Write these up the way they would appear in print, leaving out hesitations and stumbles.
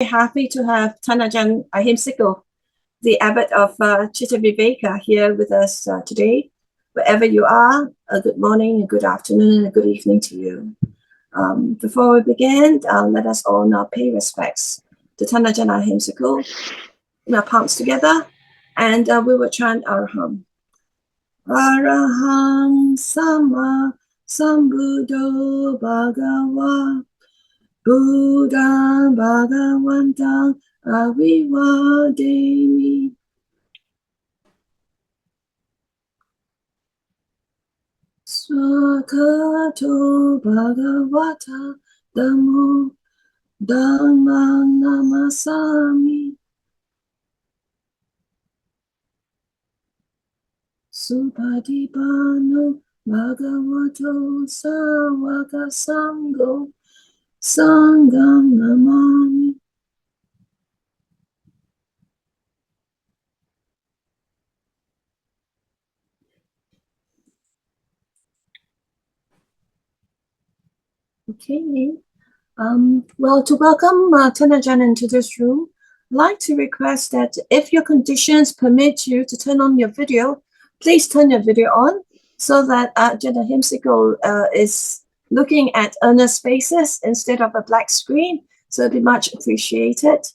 Happy to have Ajahn Ahimsako, the abbot of Chittaviveka, here with us today. Wherever you are, a good morning, a good afternoon, and a good evening to you. Before we begin, let us all now pay respects to Ajahn Ahimsako. Our palms together, and we will chant Araham. Araham Sama Sambuddho Bhagava Buddha Bhagavanta Avivademi. Swakato Bhagavata Dhammo Dhammang Namasami. Supadipano Bhagavato Sawaka Sangho Sangam Namami. Okay. Well, to welcome Ajahn into this room, I'd like to request that if your conditions permit you to turn on your video, please turn your video on so that Ajahn Ahimsako is looking at earnest faces instead of a black screen. So it'd be much appreciated.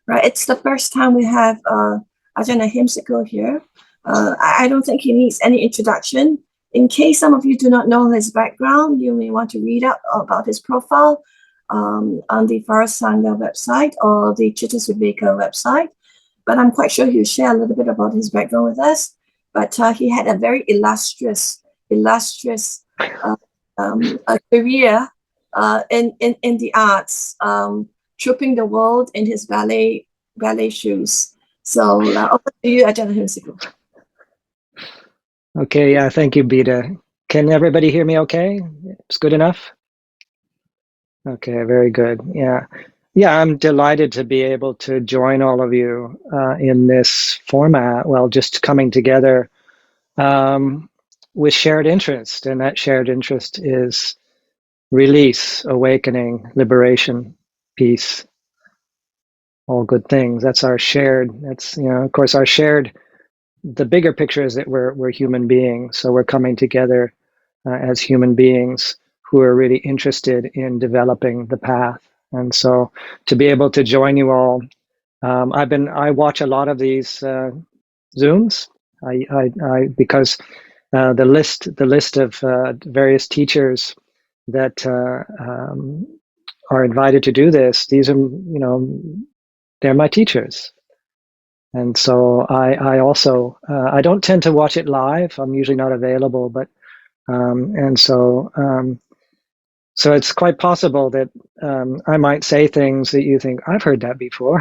Right? It's the first time we have Ajahn Ahimsako here. I don't think he needs any introduction. In case some of you do not know his background, you may want to read up about his profile on the Sangha website or the Chittaviveka website. But I'm quite sure he'll share a little bit about his background with us. But he had a very illustrious career in the arts, trooping the world in his ballet shoes. So over to you, Ajahn Ahimsako. Okay, yeah, thank you, Bida. Can everybody hear me okay? It's good enough? Okay, very good. Yeah, I'm delighted to be able to join all of you in this format. Well, just coming together with shared interest, and that shared interest is release, awakening, liberation, peace, all good things. That's our shared, of course, our shared. The bigger picture is that we're human beings, so we're coming together as human beings who are really interested in developing the path. And so, to be able to join you all, I watch a lot of these Zooms. Because the list of various teachers that are invited to do this. These are they're my teachers. And so I also, I don't tend to watch it live. I'm usually not available, but, so it's quite possible that I might say things that you think, I've heard that before,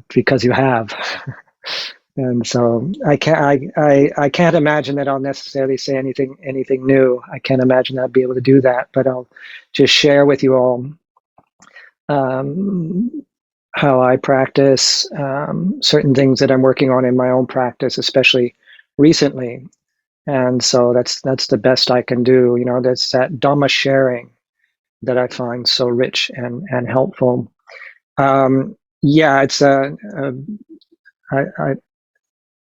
because you have. And so I can't imagine that I'll necessarily say anything new. I can't imagine I'll be able to do that, but I'll just share with you all how I practice, certain things that I'm working on in my own practice, especially recently. And so that's the best I can do. That's that Dhamma sharing that I find so rich and helpful. It's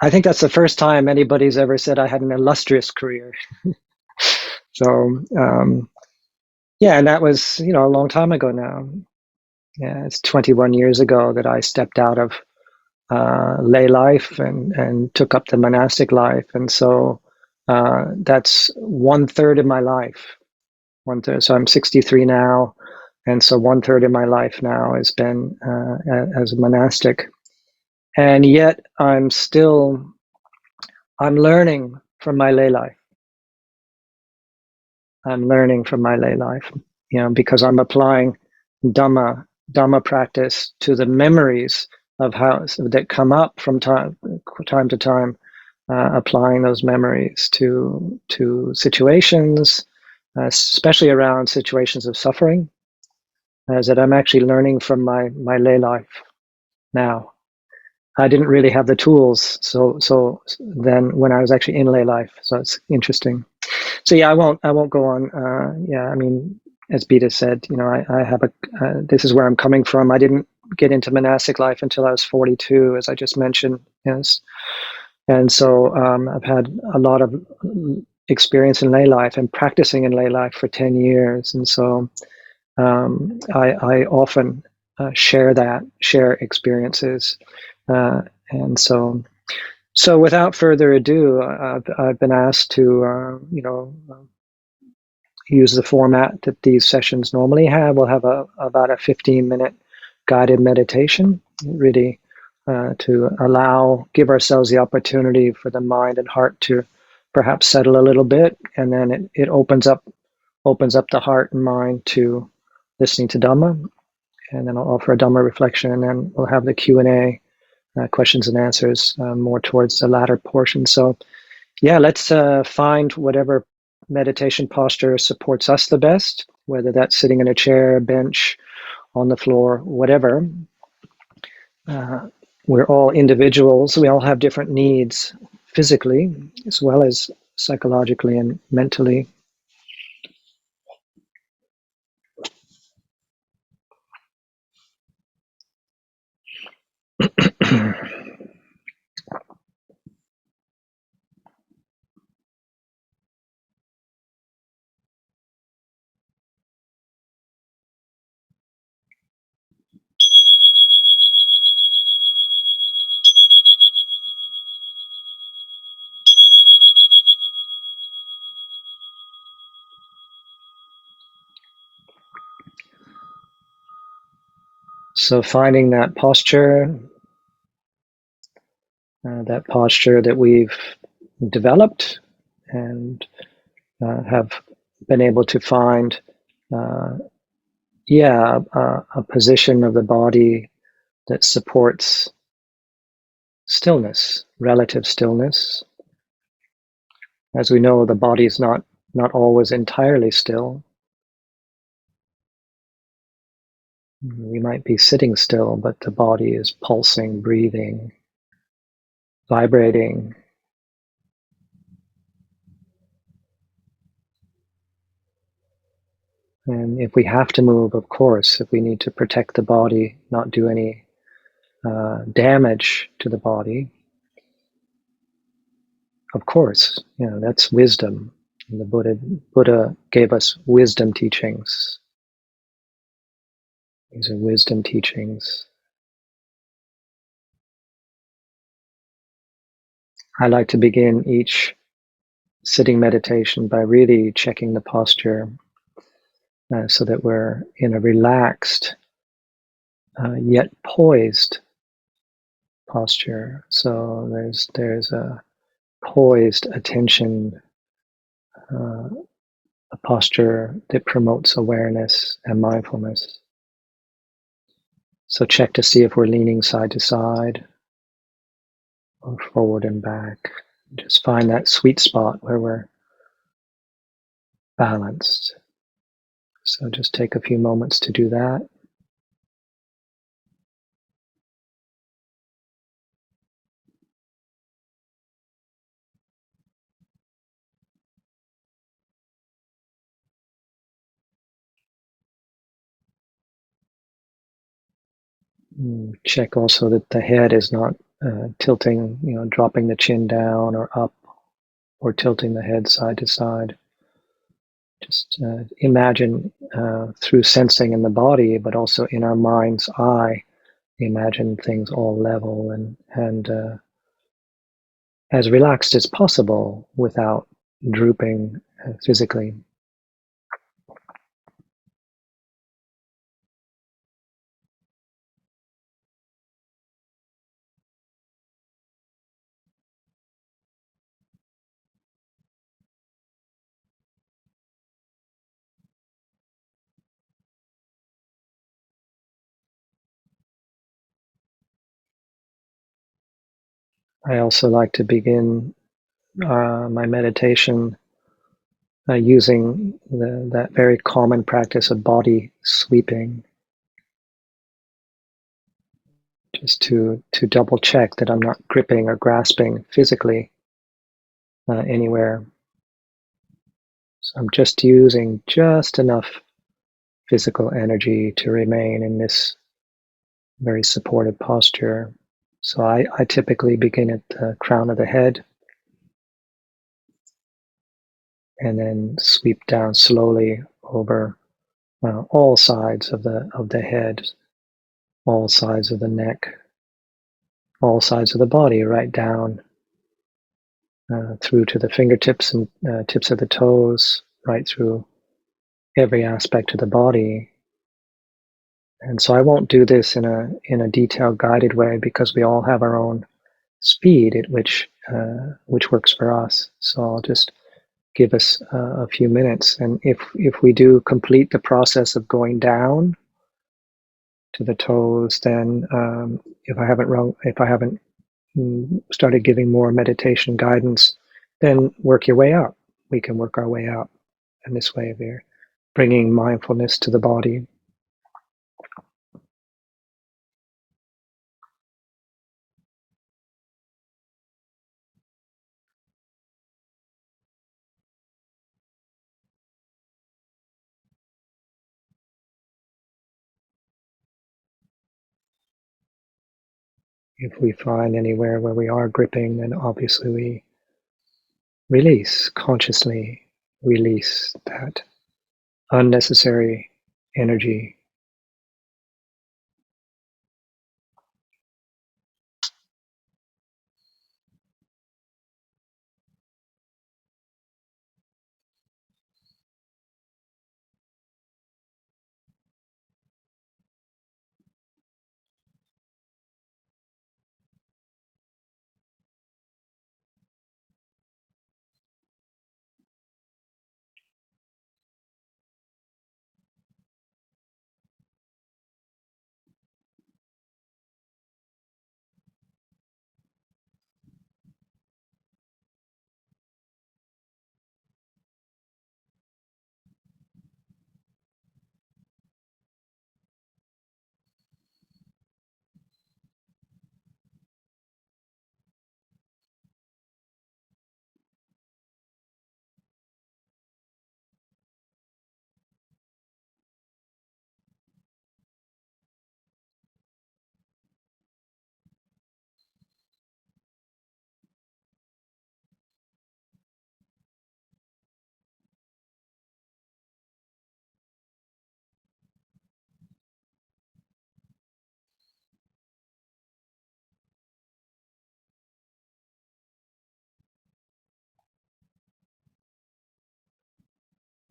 I think that's the first time anybody's ever said I had an illustrious career. So and that was a long time ago now. Yeah, it's 21 years ago that I stepped out of lay life and took up the monastic life, and so that's 1/3 of my life. 1/3. So I'm 63 now, and so 1/3 of my life now has been as a monastic, and yet I'm learning from my lay life. I'm learning from my lay life, because I'm applying Dhamma practice to the memories of how that come up from time to time, applying those memories to situations, especially around situations of suffering, as that I'm actually learning from my lay life now. I didn't really have the tools, so then when I was actually in lay life, so it's interesting. So I won't go on. as Beta said, I have this is where I'm coming from. I didn't get into monastic life until I was 42, as I just mentioned. Yes. And so I've had a lot of experience in lay life and practicing in lay life for 10 years. And so I often share experiences. And so without further ado, I've been asked to, use the format that these sessions normally have. We'll have about a 15-minute guided meditation, really to give ourselves the opportunity for the mind and heart to perhaps settle a little bit, and then it opens up the heart and mind to listening to Dhamma, and then I'll offer a Dhamma reflection, and then we'll have the Q&A, questions and answers, more towards the latter portion. So yeah, let's find whatever meditation posture supports us the best, whether that's sitting in a chair, bench, on the floor, whatever. We're all individuals. We all have different needs physically as well as psychologically and mentally. So finding that posture that we've developed and have been able to find, a position of the body that supports stillness, relative stillness. As we know, the body is not always entirely still. We might be sitting still, but the body is pulsing, breathing, vibrating. And if we have to move, of course, if we need to protect the body, not do any damage to the body, of course, that's wisdom. And the Buddha gave us wisdom teachings. These are wisdom teachings. I like to begin each sitting meditation by really checking the posture, so that we're in a relaxed, yet poised posture. So there's a poised attention, a posture that promotes awareness and mindfulness. So check to see if we're leaning side to side or forward and back. Just find that sweet spot where we're balanced. So just take a few moments to do that. Check also that the head is not tilting, dropping the chin down or up, or tilting the head side to side. Just imagine through sensing in the body, but also in our mind's eye, imagine things all level and as relaxed as possible without drooping physically. I also like to begin my meditation using that very common practice of body sweeping, just to double check that I'm not gripping or grasping physically anywhere. So I'm just using just enough physical energy to remain in this very supported posture. So I typically begin at the crown of the head and then sweep down slowly over all sides of the head, all sides of the neck, all sides of the body, right down through to the fingertips and tips of the toes, right through every aspect of the body. And so I won't do this in a detailed, guided way because we all have our own speed at which works for us. So I'll just give us a few minutes, and if we do complete the process of going down to the toes, then if I haven't started giving more meditation guidance, then work your way up. We can work our way up, and this way we're bringing mindfulness to the body. If we find anywhere where we are gripping, then obviously we release, consciously release that unnecessary energy.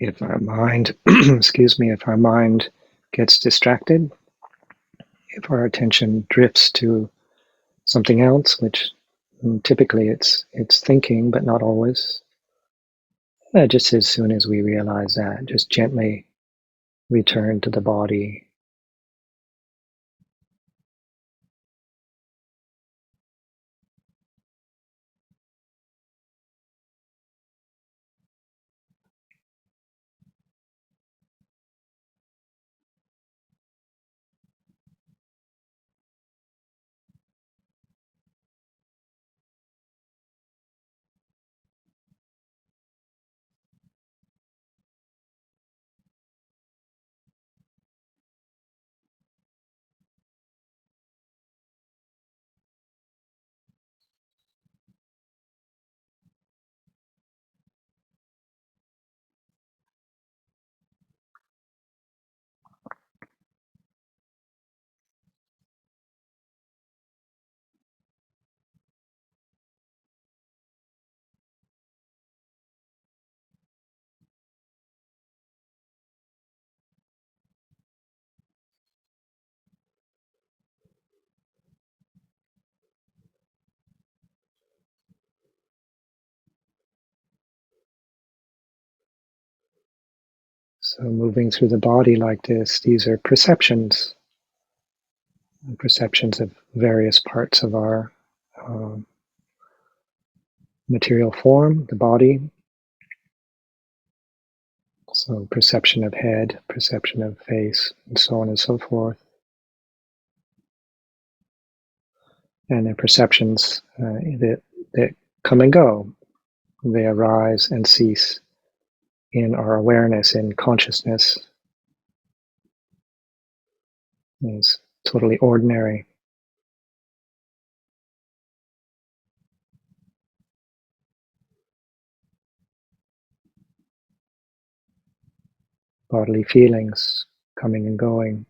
If our mind, if our mind gets distracted, if our attention drifts to something else, which typically it's thinking, but not always, just as soon as we realize that, just gently return to the body. So moving through the body like this, these are perceptions of various parts of our material form, the body. So perception of head, perception of face, and so on and so forth. And the perceptions that come and go. They arise and cease in our awareness, in consciousness. is totally ordinary. Bodily feelings coming and going.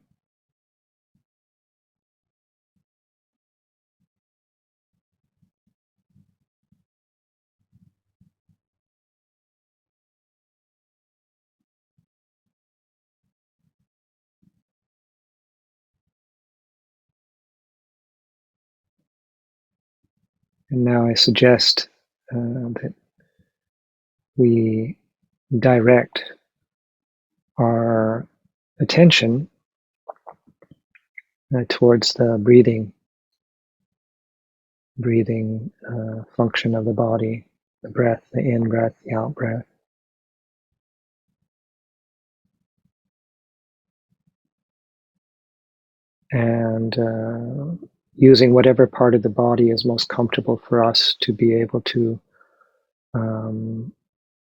And now I suggest that we direct our attention towards the breathing function of the body, the breath, the in-breath, the out-breath. And using whatever part of the body is most comfortable for us to be able to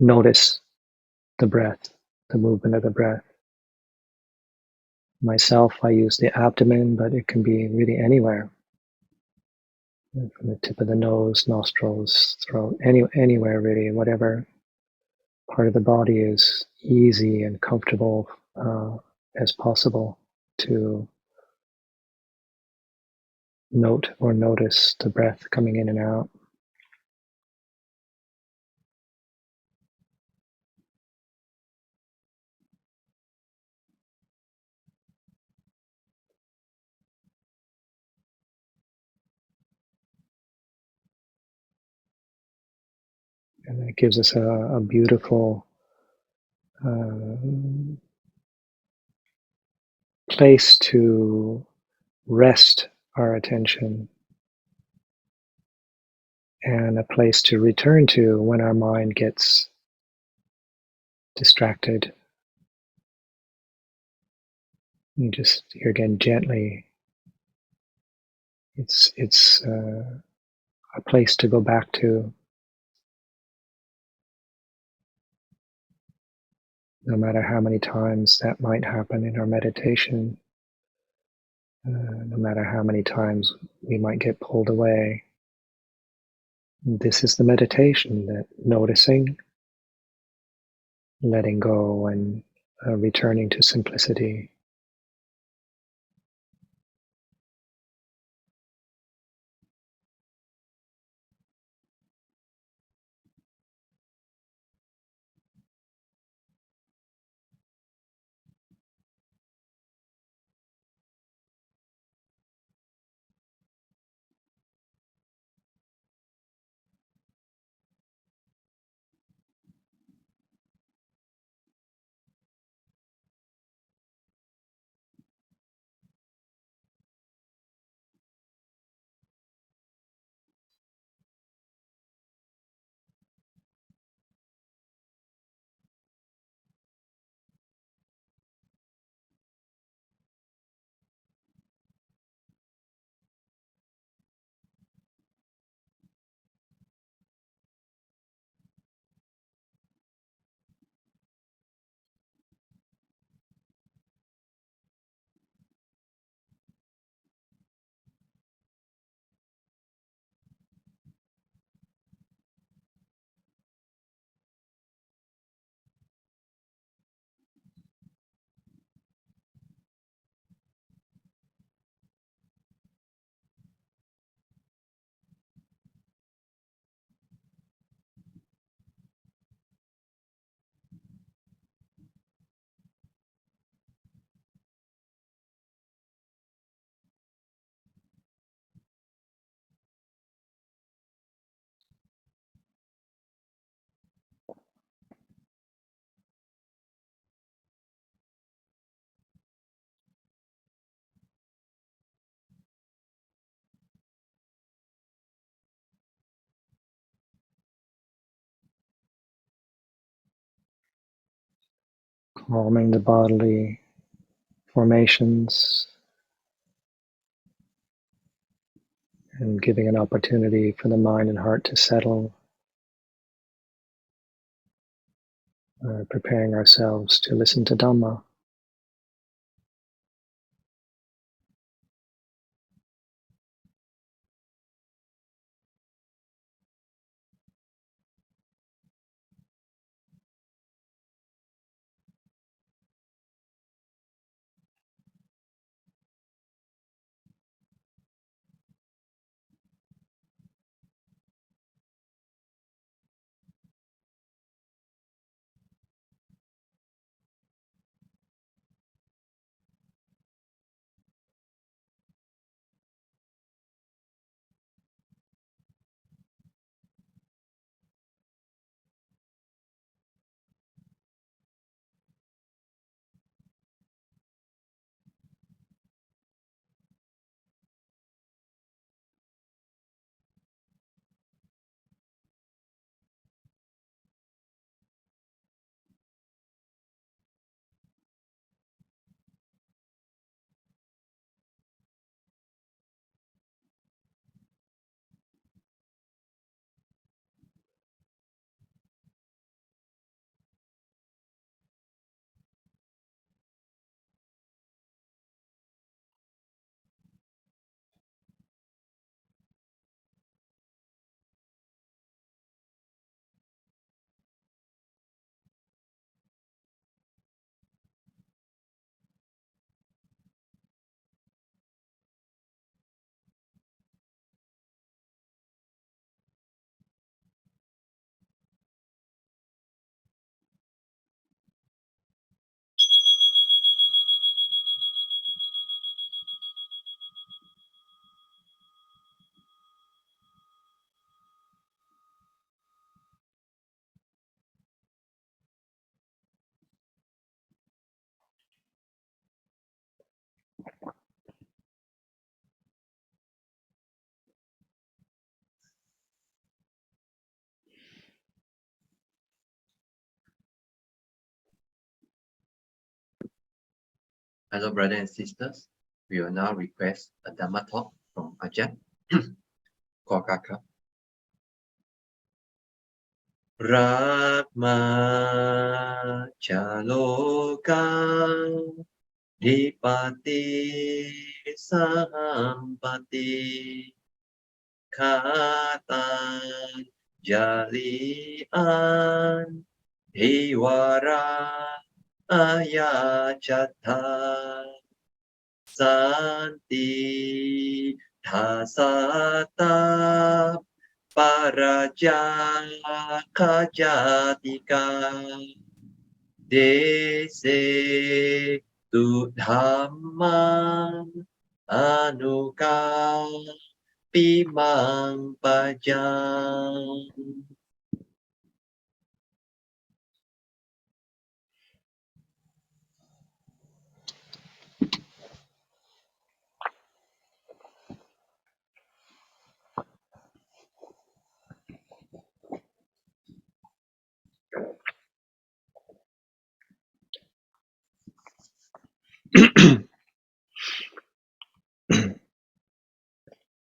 notice the breath, the movement of the breath. Myself, I use the abdomen, but it can be really anywhere. From the tip of the nose, nostrils, throat, anywhere really, whatever part of the body is easy and comfortable as possible to note or notice the breath coming in and out. And it gives us a beautiful place to rest our attention and a place to return to when our mind gets distracted. You just, here again, gently, it's a place to go back to, no matter how many times that might happen in our meditation, no matter how many times we might get pulled away. This is the meditation, that noticing, letting go, and returning to simplicity. Calming the bodily formations and giving an opportunity for the mind and heart to settle, preparing ourselves to listen to Dhamma. Hello, brothers and sisters. We will now request a Dhamma talk from Ajahn. Kokaka. Ragma chaloka dipati sampati katan jalian hiwara ayachata santi thasata paraja kajatika dese tu dhammam anukapimang pajang.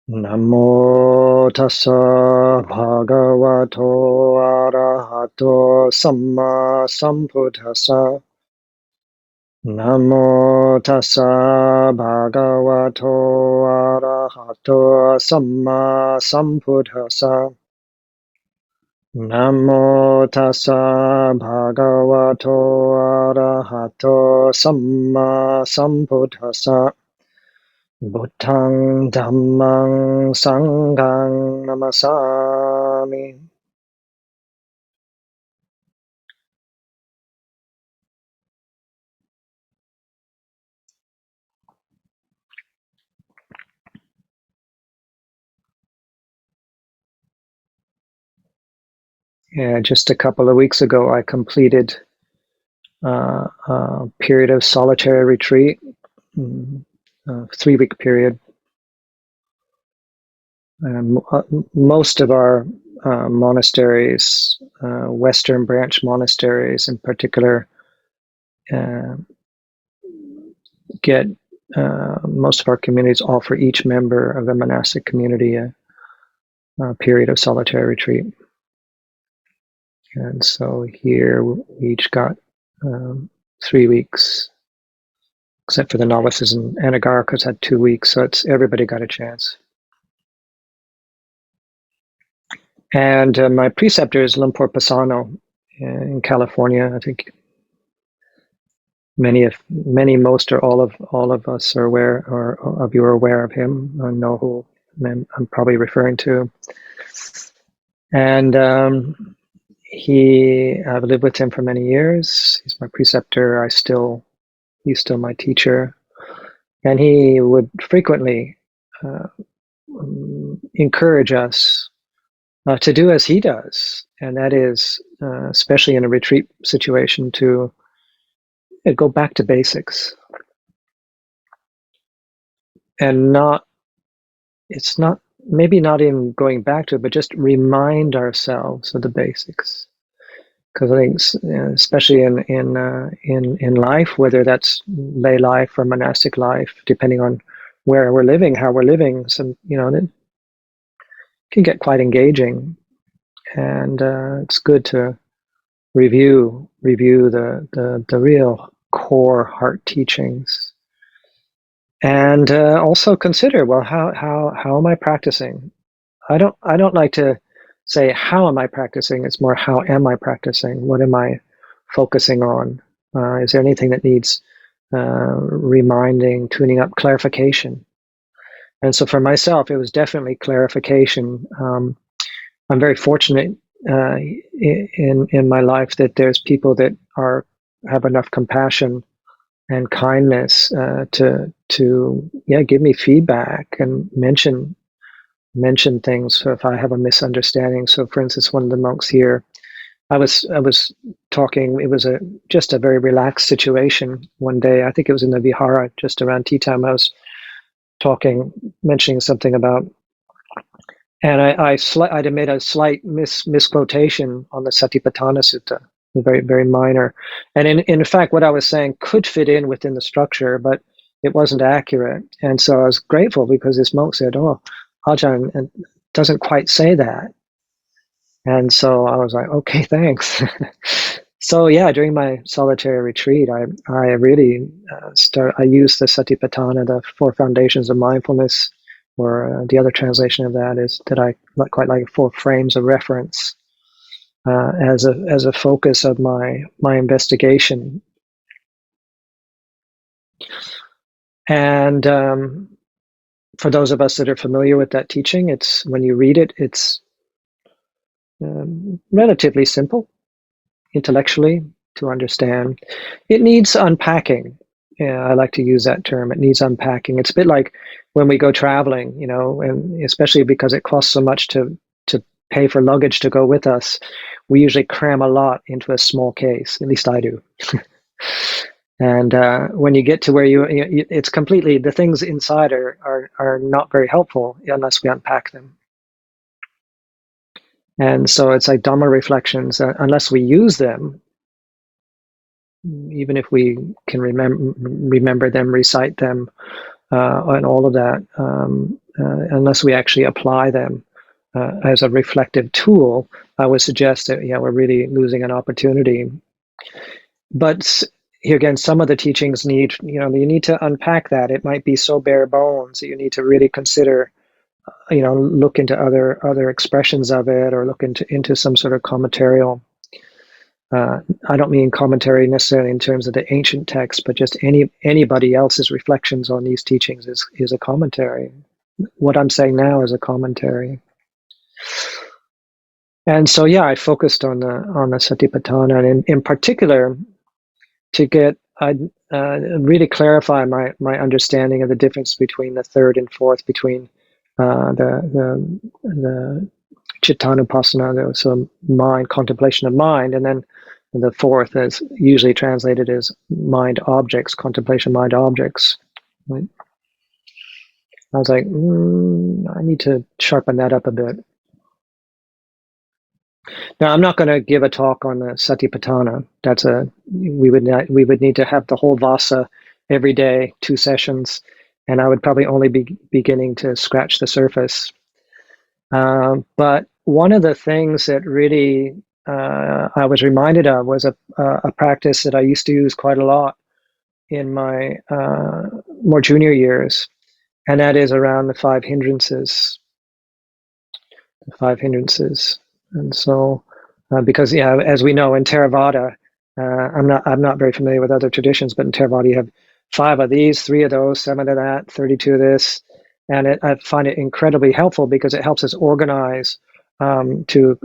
Namo tassa bhagavato arahato samma sambuddhassa. Namo tassa bhagavato arahato samma sambuddhassa. Namo tassa bhagavato arahato samma sambuddhassa. Buddhang Dhammang Sanghang Namasami. Yeah, just a couple of weeks ago, I completed a period of solitary retreat, a 3-week period. Most of our monasteries, Western branch monasteries in particular, get most of our communities offer each member of the monastic community a period of solitary retreat. And so here we each got 3 weeks, except for the novices and Anagarikas had 2 weeks, so everybody got a chance. And my preceptor is Lumpur Pasano in California. I think most or all of us are aware, or of you are aware of him. I know who I'm probably referring to. And I've lived with him for many years. He's my preceptor. He's still my teacher, and he would frequently encourage us to do as he does, and that is, especially in a retreat situation, to go back to basics, and it's not maybe not even going back to it, but just remind ourselves of the basics. Because I think, especially in life, whether that's lay life or monastic life, depending on where we're living, how we're living, it can get quite engaging, and it's good to review the real core heart teachings, and also consider, well, how am I practicing? I don't like to say how am I practicing. It's more how am I practicing? What am I focusing on? Is there anything that needs reminding, tuning up, clarification? And so for myself, it was definitely clarification. I'm very fortunate in my life that there's people that have enough compassion and kindness to give me feedback and mention things if I have a misunderstanding. So, for instance, one of the monks here, I was talking. It was just a very relaxed situation one day. I think it was in the vihara, just around tea time. I was mentioning something about, and I made a slight misquotation on the Satipatthana Sutta. very, very minor. And in fact, what I was saying could fit in within the structure, but it wasn't accurate. And so I was grateful because this monk said, "Oh, Ajahn, it doesn't quite say that." And so I was like, "Okay, thanks." So yeah, during my solitary retreat, I really I used the Satipatthana, the 4 foundations of mindfulness, or the other translation of that is that I quite like 4 frames of reference as a focus of my investigation. And for those of us that are familiar with that teaching, it's when you read it, it's relatively simple intellectually to understand. It needs unpacking. Yeah, I like to use that term. It needs unpacking. It's a bit like when we go traveling, you know, and especially because it costs so much to pay for luggage to go with us, we usually cram a lot into a small case. At least I do. And when you get to where it's completely, the things inside are not very helpful unless we unpack them. And so it's like Dhamma reflections, unless we use them, even if we can remember them, recite them, and all of that, unless we actually apply them as a reflective tool, I would suggest that we're really losing an opportunity. But here again, some of the teachings need, you need to unpack that. It might be so bare bones that you need to really consider, look into other expressions of it, or look into some sort of commentarial. I don't mean commentary necessarily in terms of the ancient text, but just anybody else's reflections on these teachings is a commentary. What I'm saying now is a commentary. And so, I focused on the Satipatthana, and in particular, to get really clarify my understanding of the difference between the 3rd and 4th, between the Chittanupassana, so mind, contemplation of mind, and then the 4th is usually translated as mind objects, contemplation mind objects. Right? I was like, I need to sharpen that up a bit. Now, I'm not going to give a talk on the Satipatthana. We would need to have the whole Vassa every day, 2 sessions, and I would probably only be beginning to scratch the surface. But one of the things that really I was reminded of was a practice that I used to use quite a lot in my more junior years, and that is around the 5 hindrances. The 5 hindrances. And so, because as we know in Theravada, I'm not very familiar with other traditions, but in Theravada you have 5 of these, 3 of those, 7 of that, 32 of this, and I find it incredibly helpful because it helps us organize to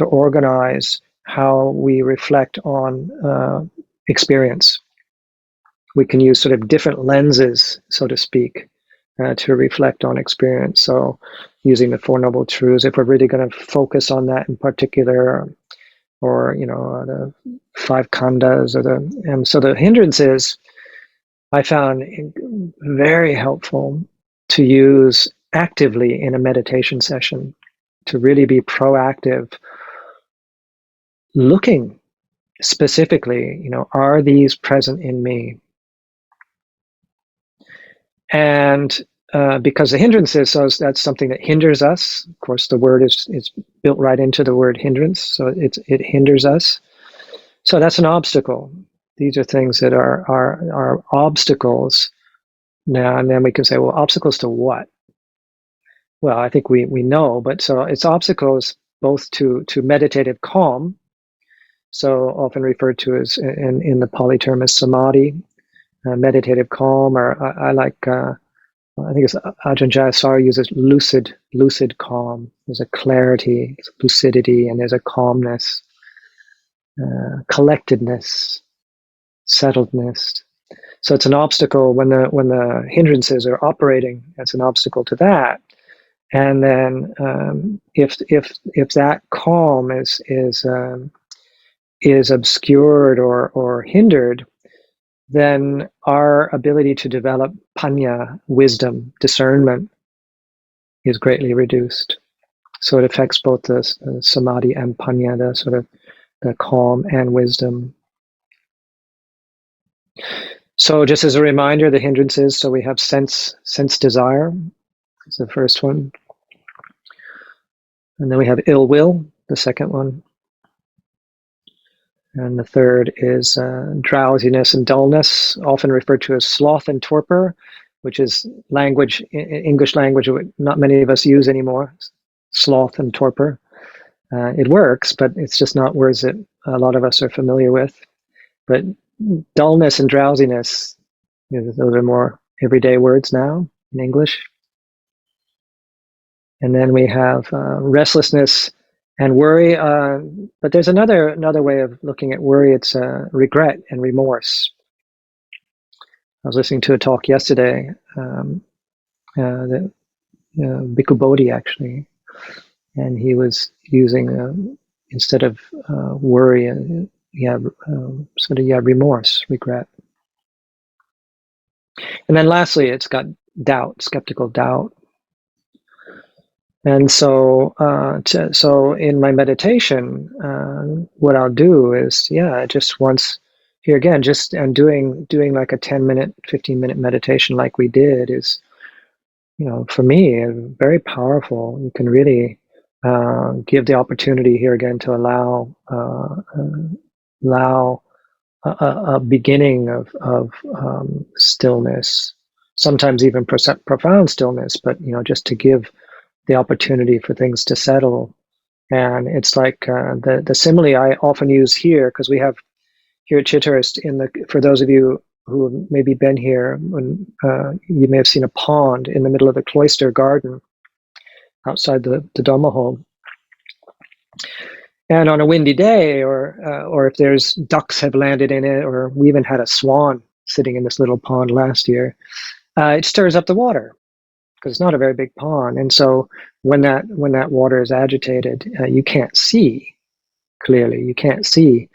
organize how we reflect on experience. We can use sort of different lenses, so to speak, to reflect on experience. So using the 4 Noble Truths, if we're really going to focus on that in particular, or the 5 khandhas, and so the hindrances I found very helpful to use actively in a meditation session, to really be proactive, looking specifically, are these present in me? And because the hindrances, so that's something that hinders us. Of course, the word is built right into the word hindrance, so it hinders us. So that's an obstacle. These are things that are obstacles. Now, and then we can say, well, obstacles to what? Well, I think we know, but so it's obstacles both to meditative calm, so often referred to as in the Pali term as samadhi, meditative calm, or I like. I think it's Ajahn Ahimsako uses lucid calm. There's a clarity, there's a lucidity, and there's a calmness, collectedness, settledness. So it's an obstacle when the hindrances are operating. It's an obstacle to that. And then if that calm is obscured or hindered, then our ability to develop panya, wisdom, discernment, is greatly reduced. So it affects both the samadhi and panya, the sort of the calm and wisdom. So just as a reminder, the hindrances, so we have sense desire, is the first one. And then we have ill will, the second one. And the third is drowsiness and dullness, often referred to as sloth and torpor, which is language, English language, not many of us use anymore, sloth and torpor. It works, but it's just not words that a lot of us are familiar with. But dullness and drowsiness, those are more everyday words now in English. And then we have restlessness and worry. But there's another way of looking at worry. It's regret and remorse. I was listening to a talk yesterday, Bhikkhu Bodhi actually, and he was using instead of worry, remorse, regret. And then lastly, it's got doubt, skeptical doubt. And so, so in my meditation, what I'll do is, just once here again, just and doing like a 10-minute, 15-minute meditation, like we did, is, for me, very powerful. You can really give the opportunity here again to allow a beginning of stillness, sometimes even profound stillness, but just to give the opportunity for things to settle. And it's like the simile I often use here, because we have here at Chithurst, for those of you who have maybe been here, when you may have seen a pond in the middle of the cloister garden outside the Dhamma hall. And on a windy day, or if there's ducks have landed in it, or we even had a swan sitting in this little pond last year, it stirs up the water because it's not a very big pond. And so when that water is agitated, you can't see clearly. You can't see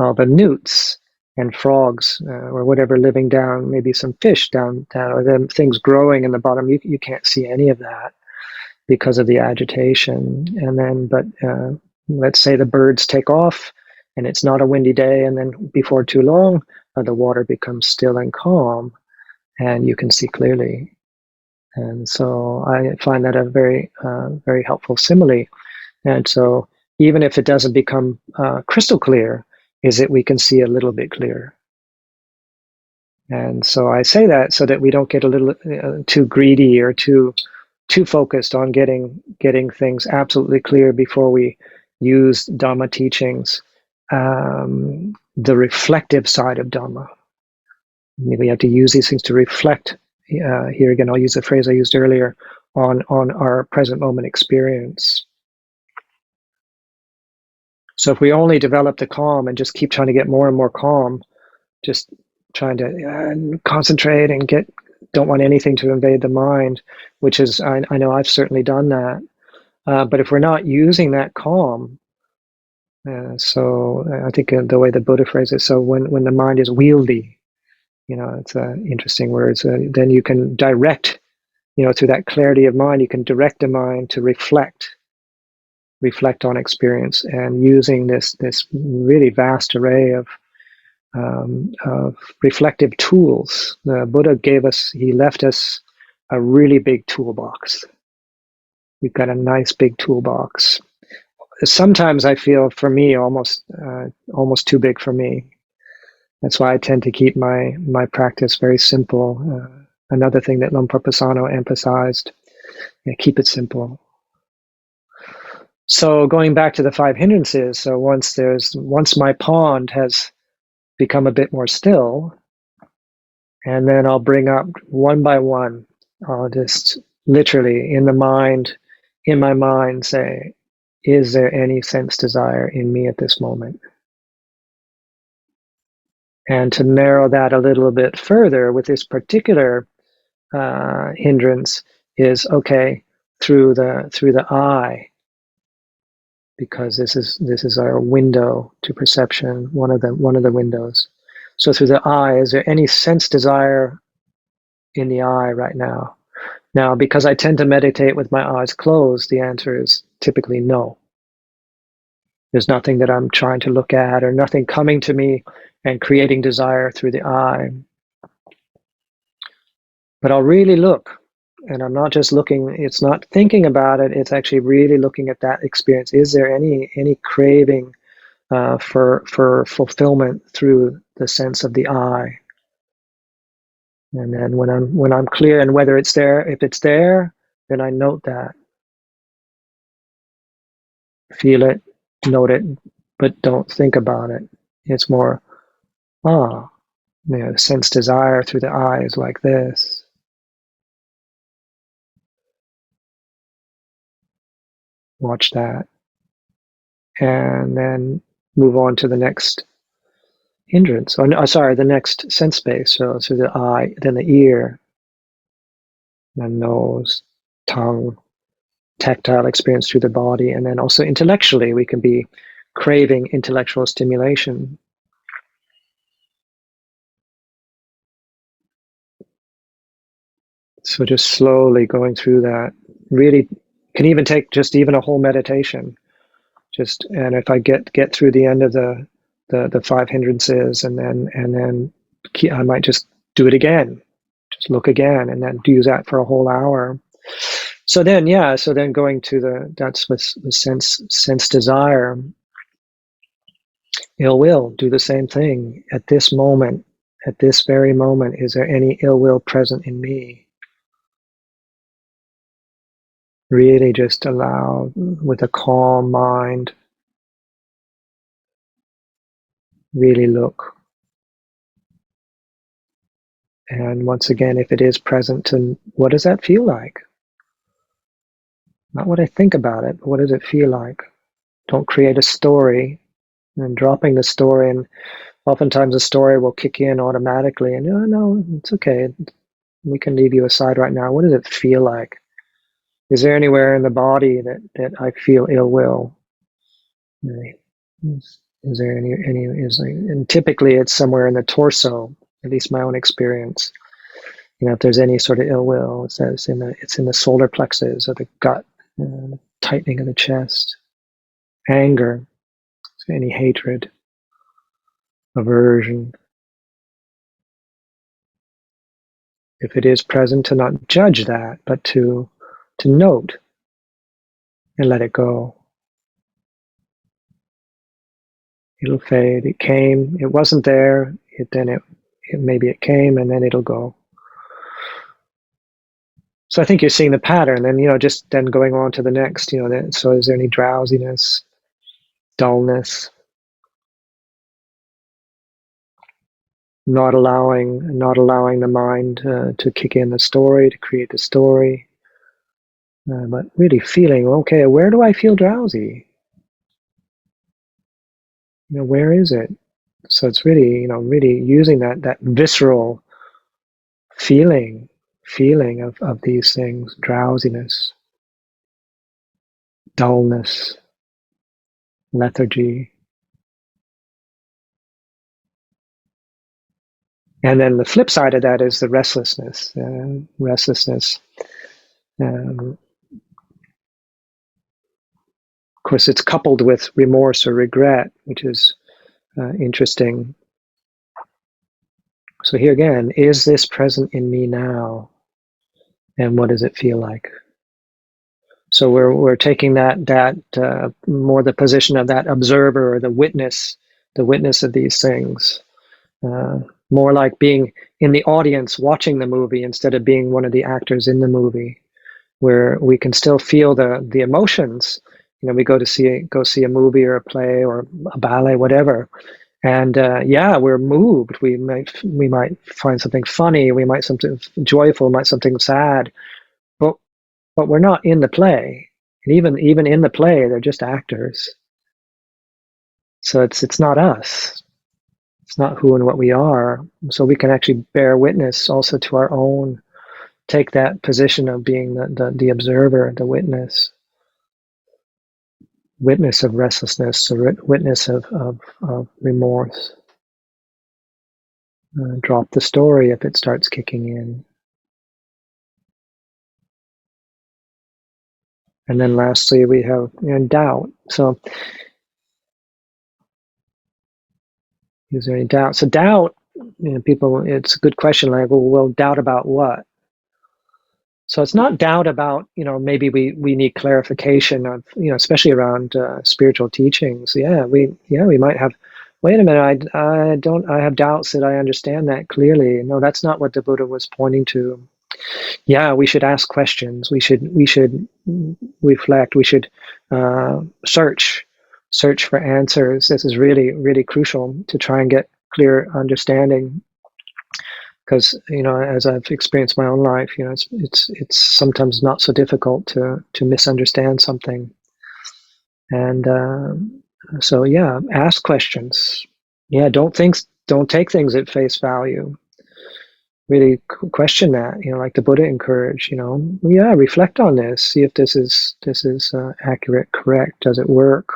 all the newts and frogs or whatever living down, maybe some fish down, or then things growing in the bottom. You can't see any of that because of the agitation. And then, but let's say the birds take off and it's not a windy day, and then before too long, the water becomes still and calm and you can see clearly. And so I find that a very, very helpful simile. And so even if it doesn't become crystal clear, is that we can see a little bit clearer. And so I say that so that we don't get a little too greedy or too focused on getting things absolutely clear before we use Dhamma teachings, the reflective side of Dhamma. We have to use these things to reflect. Here again, I'll use the phrase I used earlier on our present moment experience. So if we only develop the calm and just keep trying to get more and more calm, just trying to concentrate and don't want anything to invade the mind, which is, I know I've certainly done that. But if we're not using that calm, so I think the way the Buddha phrased it, so when the mind is wieldy, it's an interesting word. So then you can direct, through that clarity of mind, you can direct the mind to reflect on experience, and using this really vast array of reflective tools. The Buddha he left us a really big toolbox. We've got a nice big toolbox. Sometimes I feel, for me, almost too big for me. That's why I tend to keep my practice very simple. Another thing that Luang Por Pasano emphasized, keep it simple. So going back to the 5 hindrances, so once my pond has become a bit more still, and then I'll bring up one by one, I'll just literally in my mind say, is there any sense desire in me at this moment? And to narrow that a little bit further with this particular hindrance is, okay, through the eye, because this is our window to perception, one of the windows. So through the eye, is there any sense desire in the eye right now? Now, because I tend to meditate with my eyes closed, the answer is typically no. There's nothing that I'm trying to look at, or nothing coming to me and creating desire through the eye. But I'll really look, and I'm not just looking, it's not thinking about it, it's actually really looking at that experience. Is there any craving for fulfillment through the sense of the eye? And then when I'm clear, and whether it's there, if it's there, then I note that. Feel it, note it, but don't think about it. It's more, sense desire through the eyes like this. Watch that. And then move on to the next hindrance. The next sense space. So through the eye, then the ear, then nose, tongue, tactile experience through the body, and then also intellectually, we can be craving intellectual stimulation. So just slowly going through that, really can even take just even a whole meditation. And if I get through the end of the 5 hindrances, and then I might just do it again, just look again, and then do that for a whole hour. So then going to that's with sense desire. Ill will, do the same thing. At this moment, at this very moment, is there any ill will present in me? Really just allow, with a calm mind, really look. And once again, if it is present, what does that feel like? Not what I think about it, but what does it feel like? Don't create a story, and dropping the story, and oftentimes the story will kick in automatically, and no, it's okay. We can leave you aside right now. What does it feel like? Is there anywhere in the body that I feel ill will? Is there and typically it's somewhere in the torso, at least my own experience. If there's any sort of ill will, it's in the solar plexus or the gut, tightening of the chest, anger, any hatred, aversion. If it is present, to not judge that, but to note and let it go. It'll fade. It came. It wasn't there. Maybe it came, and then it'll go. So I think you're seeing the pattern, and just then going on to the next. So is there any drowsiness, dullness, not allowing the mind to kick in the story, to create the story, but really feeling, okay, where do I feel drowsy? Where is it? So it's really, really using that visceral feeling of these things: drowsiness, dullness, lethargy. And then the flip side of that is the restlessness. Of course, it's coupled with remorse or regret, which is interesting. So here again, is this present in me now? And what does it feel like? So we're taking that more the position of that observer or the witness of these things. More like being in the audience watching the movie instead of being one of the actors in the movie, where we can still feel the emotions. We go see a movie or a play or a ballet, whatever, and we're moved. We might find something funny, we might something joyful, might something sad, but we're not in the play. And even in the play, they're just actors. So it's not us. It's not who and what we are. So we can actually bear witness also to our own, take that position of being the observer, the witness of restlessness, the witness of remorse. Drop the story if it starts kicking in. And then lastly, we have doubt. So Is there any doubt? So doubt, people, it's a good question. Like, well, doubt about what? So it's not doubt about, maybe we need clarification of, especially around spiritual teachings. We might have, wait a minute, I have doubts that I understand that clearly. No, that's not what the Buddha was pointing to. Yeah, we should ask questions. We should reflect. We should search for answers. This is really, really crucial to try and get clear understanding. Because as I've experienced my own life, it's sometimes not so difficult to misunderstand something, and so ask questions. Yeah, don't take things at face value. Really question that. Like the Buddha encouraged. Reflect on this. See if this is accurate, correct. Does it work?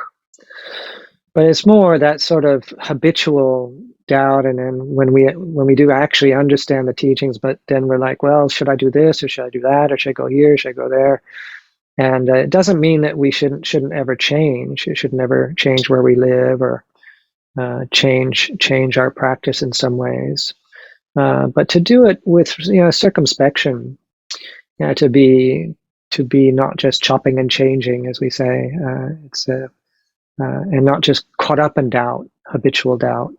But it's more that sort of habitual doubt, and then when we do actually understand the teachings, but then we're like, well, should I do this or should I do that, or should I go here, should I go there? And it doesn't mean that we shouldn't ever change. It should never change where we live or change our practice in some ways. But to do it with circumspection, to be not just chopping and changing, as we say. And not just caught up in doubt, habitual doubt,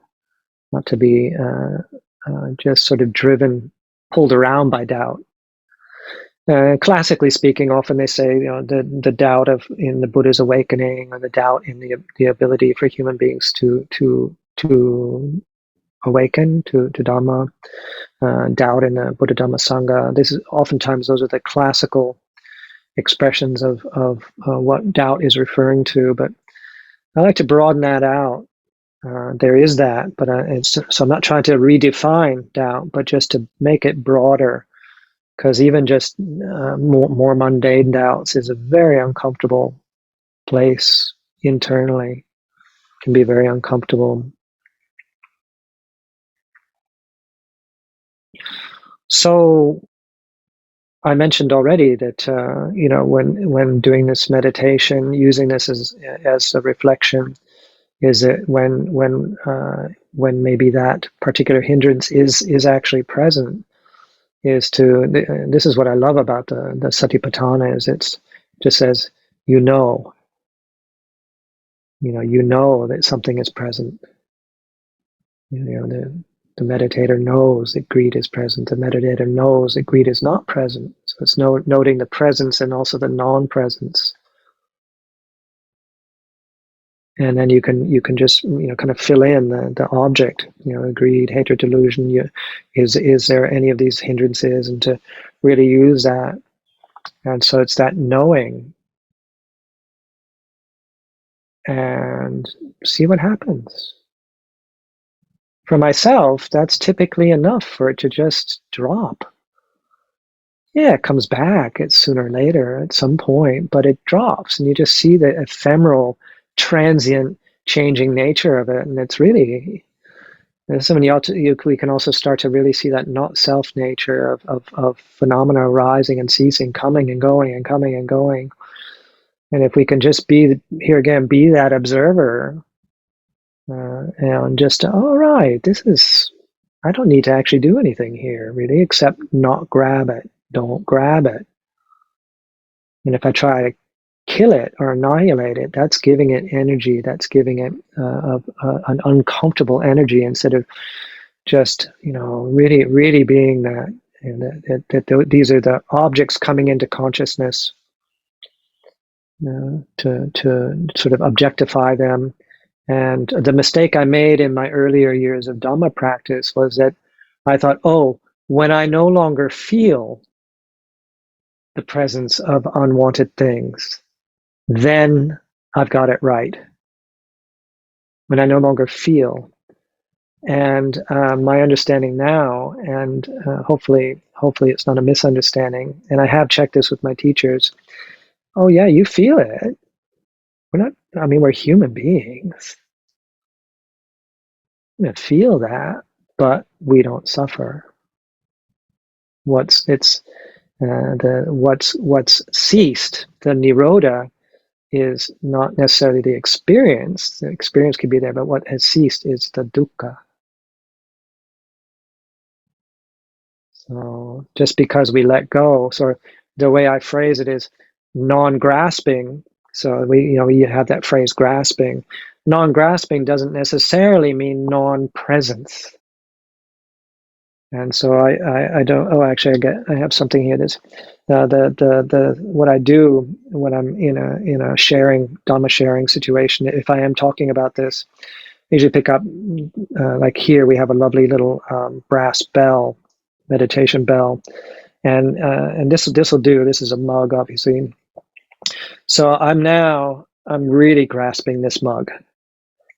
not to be just sort of pulled around by doubt. Classically speaking, often they say the doubt in the Buddha's awakening, or the doubt in the ability for human beings to awaken to Dhamma, doubt in the BuddhaDhamma Sangha. Those are the classical expressions of what doubt is referring to, but I like to broaden that out. There is that, but so I'm not trying to redefine doubt, but just to make it broader, because even just more mundane doubts is a very uncomfortable place internally. Can be very uncomfortable. So I mentioned already that when doing this meditation, using this as a reflection, is it when maybe that particular hindrance is actually present, this is what I love about the Satipatthana, is it just says you know that something is present. The meditator knows that greed is present. The meditator knows that greed is not present. So it's noting the presence and also the non-presence. And then you can just kind of fill in the object, greed, hatred, delusion. Is there any of these hindrances, and to really use that. And so it's that knowing, and see what happens. For myself, that's typically enough for it to just drop. Yeah, it comes back sooner or later at some point, but it drops, and you just see the ephemeral, transient, changing nature of it, and it's really. We can also start to really see that not self nature of phenomena arising and ceasing, coming and going and coming and going. And if we can just be that observer, and just, all right, I don't need to actually do anything here, really, except not grab it. Don't grab it. And if I try to kill it or annihilate it, that's giving it energy. That's giving it an uncomfortable energy, instead of just, really, really being that. And that these are the objects coming into consciousness, to sort of objectify them. And the mistake I made in my earlier years of Dhamma practice was that I thought, when I no longer feel the presence of unwanted things, then I've got it right. When I no longer feel. And my understanding now, and hopefully it's not a misunderstanding, and I have checked this with my teachers. Oh yeah, you feel it. We're human beings. We feel that, but we don't suffer. What's ceased, the nirodha, is not necessarily the experience. The experience could be there, but what has ceased is the dukkha, So just because we let go, so the way I phrase it is non-grasping. So you have that phrase grasping. Non-grasping doesn't necessarily mean non-presence. And so I don't. Oh, actually, I have something here. That's the what I do when I'm in a sharing Dhamma sharing situation. If I am talking about this, I usually pick up like here we have a lovely little brass bell, meditation bell, and this will do. This is a mug, obviously. So I'm really grasping this mug,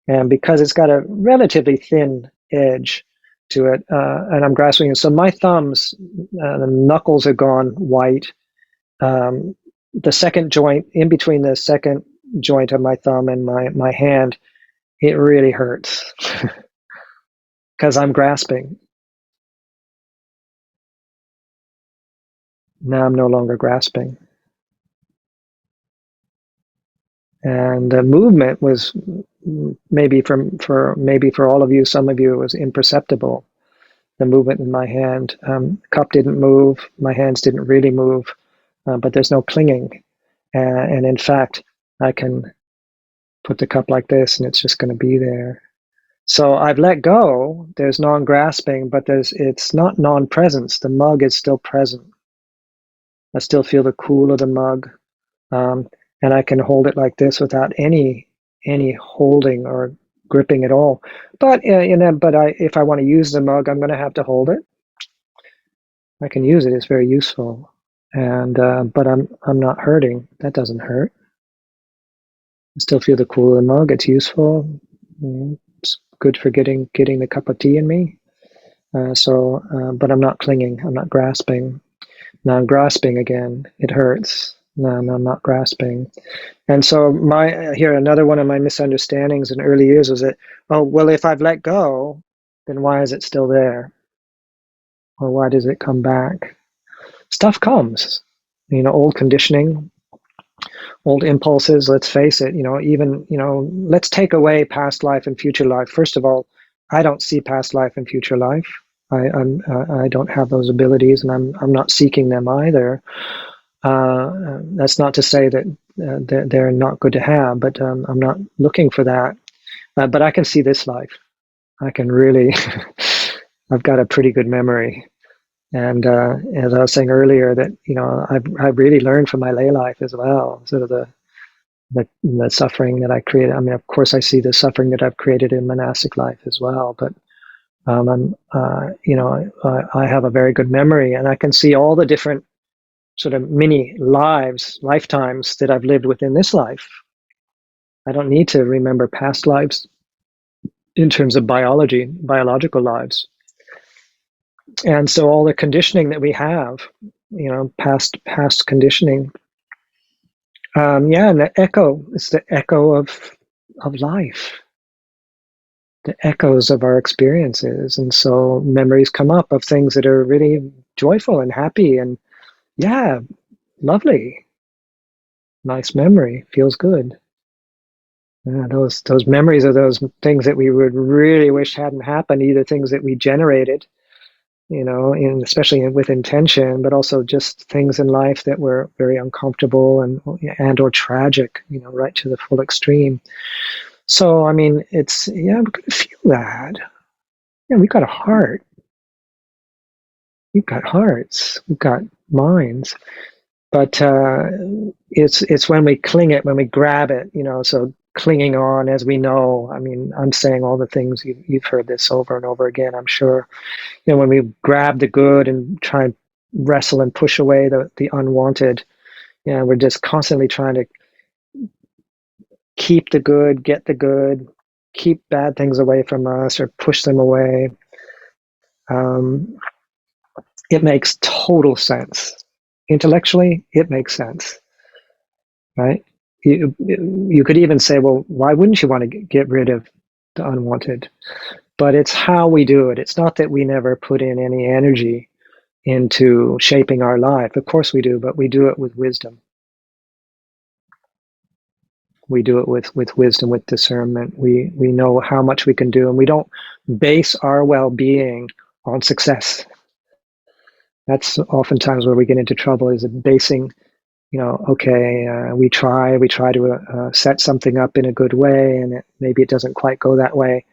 and because it's got a relatively thin edge to it, and I'm grasping it. So my thumbs, the knuckles are gone white. The second joint, in between the second joint of my thumb and my hand, it really hurts because I'm grasping. Now I'm no longer grasping. And the movement was maybe for all of you, some of you, it was imperceptible. The movement in my hand, cup didn't move, my hands didn't really move, but there's no clinging. And in fact, I can put the cup like this, and it's just going to be there. So I've let go. There's non-grasping, but it's not non-presence. The mug is still present. I still feel the cool of the mug. And I can hold it like this without any holding or gripping at all. But if I want to use the mug, I'm going to have to hold it. I can use it; it's very useful. And but I'm not hurting. That doesn't hurt. I still feel the cool of the mug. It's useful. It's good for getting the cup of tea in me. But I'm not clinging. I'm not grasping. Now I'm grasping again. It hurts. No, I'm not grasping. And so here another one of my misunderstandings in early years was that, oh, well, if I've let go, then why is it still there? Or why does it come back? Stuff comes, old conditioning, old impulses. Let's face it, let's take away past life and future life. First of all, I don't see past life and future life. I don't have those abilities, and I'm not seeking them either. That's not to say that they're not good to have, but I'm not looking for that. But I can see this life. I can really, I've got a pretty good memory. And as I was saying earlier, that I've really learned from my lay life as well, sort of the suffering that I created. I mean, of course, I see the suffering that I've created in monastic life as well, but I have a very good memory, and I can see all the different sort of mini lifetimes that I've lived within this life. I don't need to remember past lives in terms of biological lives. And so all the conditioning that we have, past conditioning, and it's the echo of life, the echoes of our experiences. And so memories come up of things that are really joyful and happy and lovely. Nice memory, feels good. Those memories are those things that we would really wish hadn't happened, either things that we generated, especially with intention, but also just things in life that were very uncomfortable and or tragic, right to the full extreme. So, I mean, we're going to feel that. Yeah, we've got a heart. We've got hearts. We've got minds. But it's when we cling it, when we grab it, so clinging on, as we know. I mean, I'm saying all the things you've heard this over and over again, I'm sure. When we grab the good and try and wrestle and push away the unwanted, we're just constantly trying to keep the good, get the good, keep bad things away from us or push them away. It makes total sense. Intellectually, it makes sense, right? You could even say, well, why wouldn't you want to get rid of the unwanted? But it's how we do it. It's not that we never put in any energy into shaping our life. Of course we do, but we do it with wisdom. We do it with wisdom, with discernment. We know how much we can do, and we don't base our well-being on success. That's oftentimes where we get into trouble, is basing, okay, we try to set something up in a good way, and maybe it doesn't quite go that way.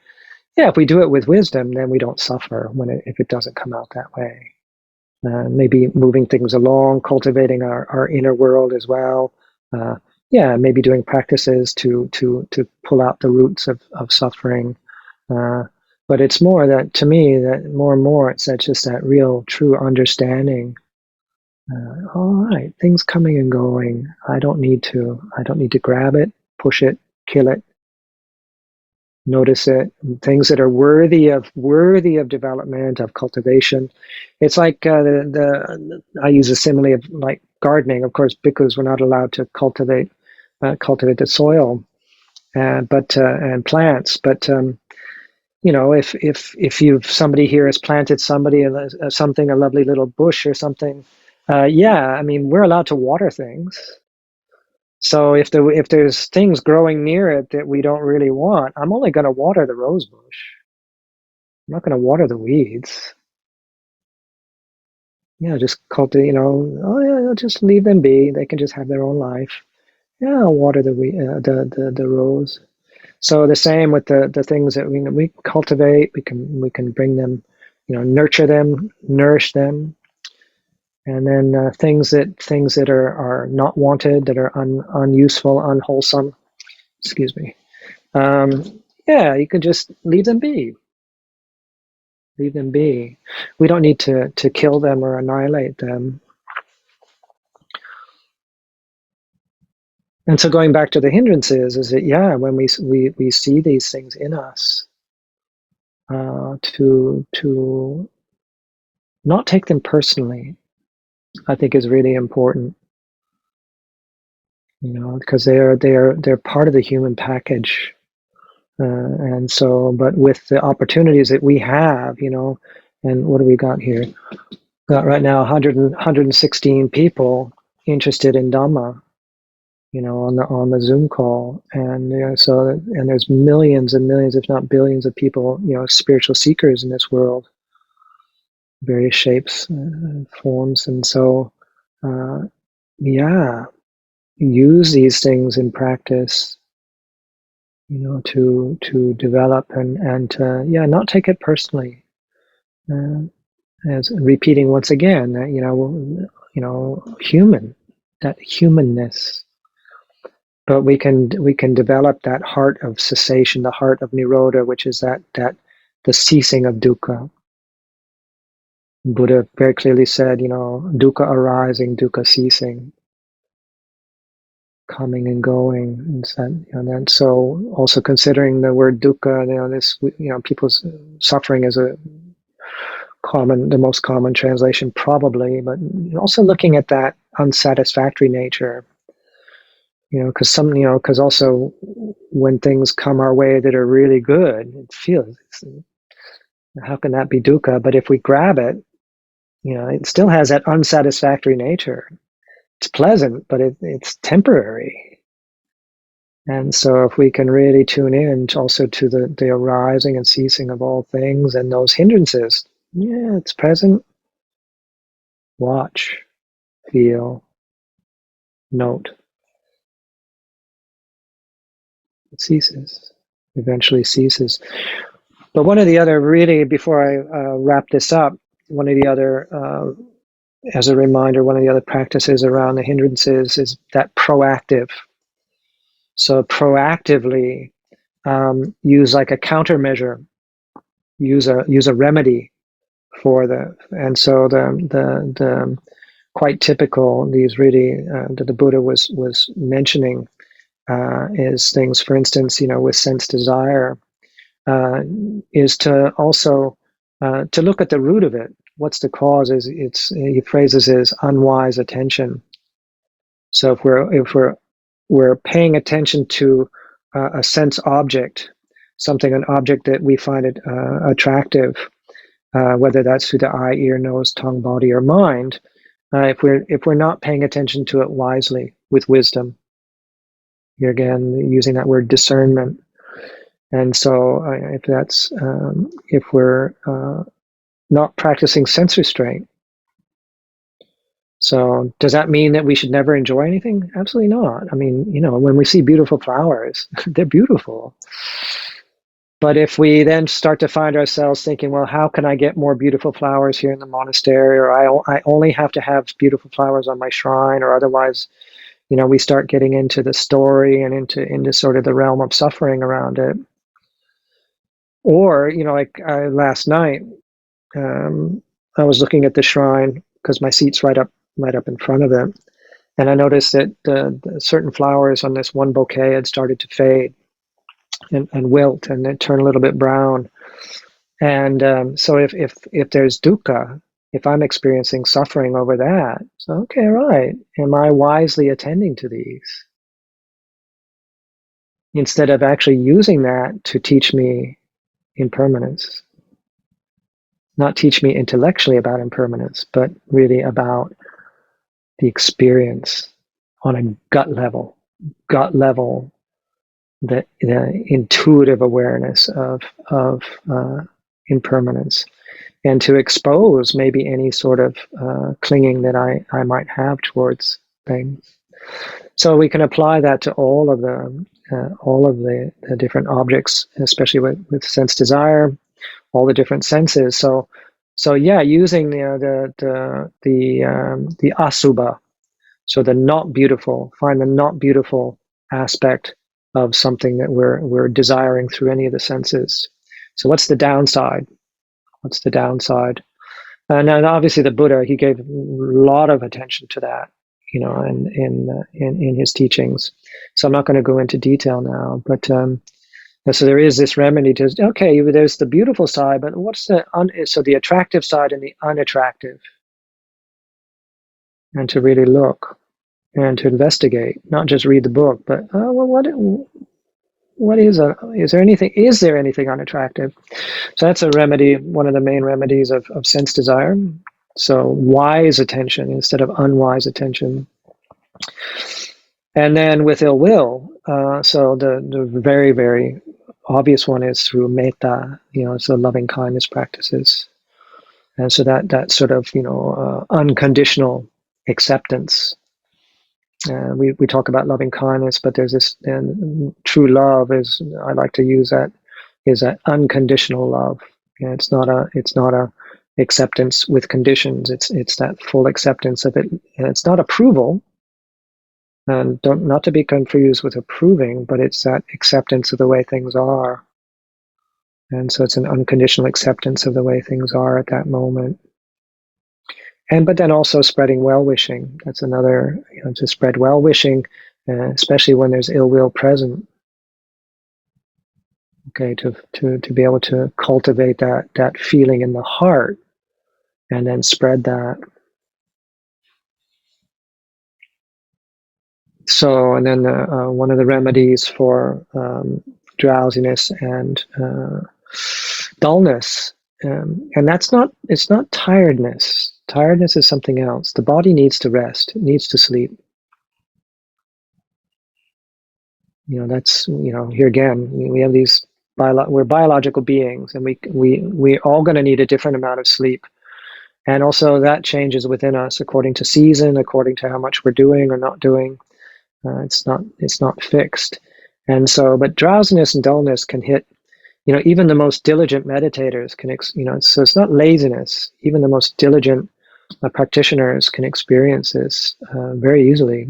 Yeah, if we do it with wisdom, then we don't suffer if it doesn't come out that way. Maybe moving things along, cultivating our inner world as well. Maybe doing practices to pull out the roots of suffering. But it's more that, to me, that more and more it's just that real, true understanding. All right, things coming and going. I don't need to grab it, push it, kill it. Notice it. Things that are worthy of development, of cultivation. It's like I use a simile of like gardening, of course, because we're not allowed to cultivate the soil, but and plants. But if somebody here has planted something, a lovely little bush or something, I mean, we're allowed to water things. So if there's things growing near it that we don't really want, I'm only going to water the rose bush. I'm not going to water the weeds. Just cultivate. I'll just leave them be. They can just have their own life. Yeah, I'll water the rose. So the same with the things that we cultivate. We can bring them, nurture them, nourish them, and then things that are not wanted, that are unuseful, unwholesome. Excuse me. You can just leave them be. Leave them be. We don't need to kill them or annihilate them. And so going back to the hindrances, is that when we see these things in us, to not take them personally, I think is really important. Because they're part of the human package. And so, but with the opportunities that we have, and what do we got here? Got right now 116 people interested in Dhamma, on the Zoom call, and and there's millions and millions, if not billions, of people, spiritual seekers in this world, various shapes and forms, and so, use these things in practice. To develop and to not take it personally. As repeating once again, human, that humanness. But we can develop that heart of cessation, the heart of nirodha, which is that the ceasing of dukkha. Buddha very clearly said, dukkha arising, dukkha ceasing, coming and going, and then so also considering the word dukkha, people's suffering is the most common translation probably, but also looking at that unsatisfactory nature, because also when things come our way that are really good, it feels, how can that be dukkha? But if we grab it, it still has that unsatisfactory nature. It's pleasant, but it's temporary. And so if we can really tune in also to the arising and ceasing of all things and those hindrances, it's present. Watch, feel, note. It ceases, eventually ceases. But one of the other, really, before I wrap this up, one of the other, as a reminder, one of the other practices around the hindrances is that proactive. So proactively use like a countermeasure, use a remedy for and so the quite typical, these really that the Buddha was mentioning is things, for instance, with sense desire, is to also to look at the root of it. What's the cause? He phrases it as unwise attention. So if we're paying attention to a sense object, an object that we find it attractive, whether that's through the eye, ear, nose, tongue, body, or mind, if we're not paying attention to it wisely with wisdom, you're again using that word discernment. And so if we're not practicing sense restraint, So does that mean that we should never enjoy anything? Absolutely not. I mean, when we see beautiful flowers, they're beautiful. But if we then start to find ourselves thinking, well, how can I get more beautiful flowers here in the monastery? Or I only have to have beautiful flowers on my shrine, or otherwise, we start getting into the story and into sort of the realm of suffering around it. Or, like last night, I was looking at the shrine because my seat's right up in front of it. And I noticed that the certain flowers on this one bouquet had started to fade and wilt and then turn a little bit brown. And so if there's dukkha, if I'm experiencing suffering over that, so okay, right, am I wisely attending to these? Instead of actually using that to teach me impermanence. Not teach me intellectually about impermanence, but really about the experience on a gut level, the intuitive awareness of impermanence, and to expose maybe any sort of clinging that I might have towards things. So we can apply that to all of the different objects, especially with sense desire, all the different senses. So yeah, using the asubha, so the not beautiful, find the not beautiful aspect of something that we're desiring through any of the senses. So what's the downside? What's the downside? And obviously the Buddha, he gave a lot of attention to that, in his teachings. So I'm not going to go into detail now, but so there is this remedy to, okay, there's the beautiful side, but what's so the attractive side and the unattractive, and to really look and to investigate, not just read the book, but what is there anything unattractive? So that's a remedy, one of the main remedies of sense desire. So wise attention instead of unwise attention. And then with ill will, so the very, very obvious one is through metta, so loving kindness practices. And so that sort of, unconditional acceptance. We talk about loving kindness, but there's this, and true love is, I like to use that, is that unconditional love. It's not a acceptance with conditions. It's that full acceptance of it. And it's not approval, and not to be confused with approving, but it's that acceptance of the way things are. And so it's an unconditional acceptance of the way things are at that moment. But then also spreading well-wishing. That's another, to spread well-wishing, especially when there's ill will present. Okay, to be able to cultivate that feeling in the heart, and then spread that. So, and then one of the remedies for drowsiness and dullness, and it's not tiredness. Tiredness is something else. The body needs to rest. It needs to sleep. That's, here again, we have these, we're biological beings, and we're all going to need a different amount of sleep. And also that changes within us according to season, according to how much we're doing or not doing. It's not fixed. And so, but drowsiness and dullness can hit, even the most diligent meditators can, so it's not laziness. Even the most diligent practitioners can experience this very easily.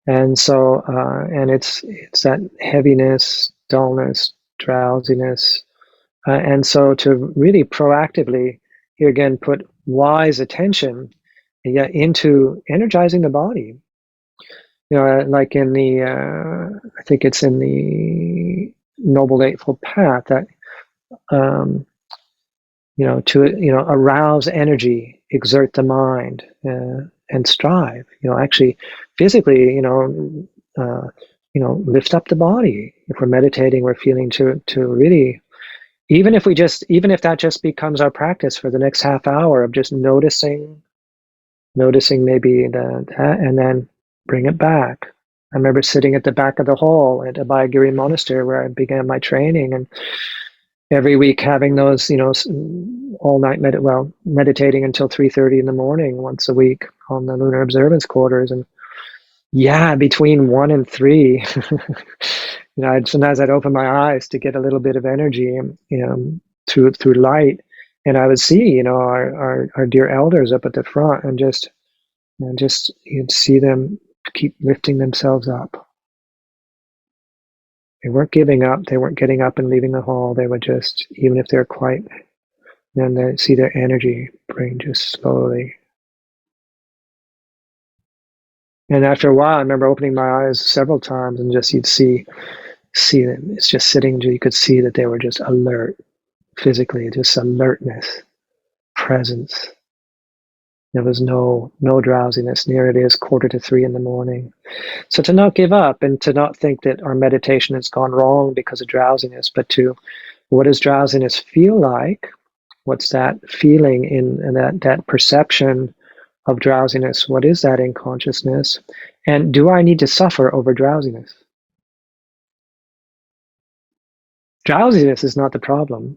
And so, and it's that heaviness, dullness, drowsiness. And so to really proactively, here again, put wise attention into energizing the body. Like in the, I think it's in the Noble Eightfold Path that, to, arouse energy, exert the mind, and strive, actually physically, lift up the body. If we're meditating, we're feeling to really, even if that just becomes our practice for the next half hour of just noticing maybe that, and then bring it back. I remember sitting at the back of the hall at Abhayagiri Monastery where I began my training, and every week having those, all night meditating until 3:30 in the morning once a week on the lunar observance quarters. And yeah, between 1 and 3, sometimes I'd open my eyes to get a little bit of energy, through light, and I would see, our dear elders up at the front, and just you'd see them keep lifting themselves up. They weren't giving up. They weren't getting up and leaving the hall. They would just, even if they're quite, then they see their energy bring just slowly. And after a while, I remember opening my eyes several times, and just you'd see them. It's just sitting. You could see that they were just alert, physically, just alertness, presence. There was no drowsiness. Near it is 2:45 in the morning. So to not give up, and to not think that our meditation has gone wrong because of drowsiness, but to, what does drowsiness feel like? What's that feeling in that perception of drowsiness? What is that in consciousness? And do I need to suffer over drowsiness? Drowsiness is not the problem.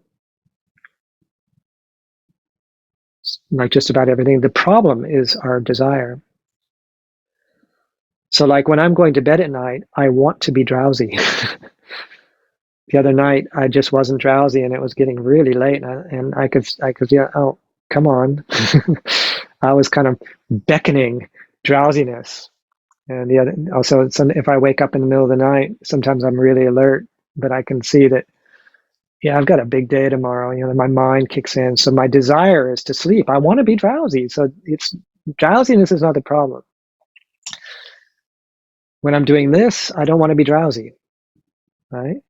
Like just about everything, the problem is our desire. So like when I'm going to bed at night, I want to be drowsy. The other night, I just wasn't drowsy, and it was getting really late, and I could, oh, come on. I was kind of beckoning drowsiness. And the other, also, if I wake up in the middle of the night, sometimes I'm really alert, but I can see that, yeah, I've got a big day tomorrow. My mind kicks in. So my desire is to sleep. I want to be drowsy. So drowsiness is not the problem. When I'm doing this, I don't want to be drowsy, right?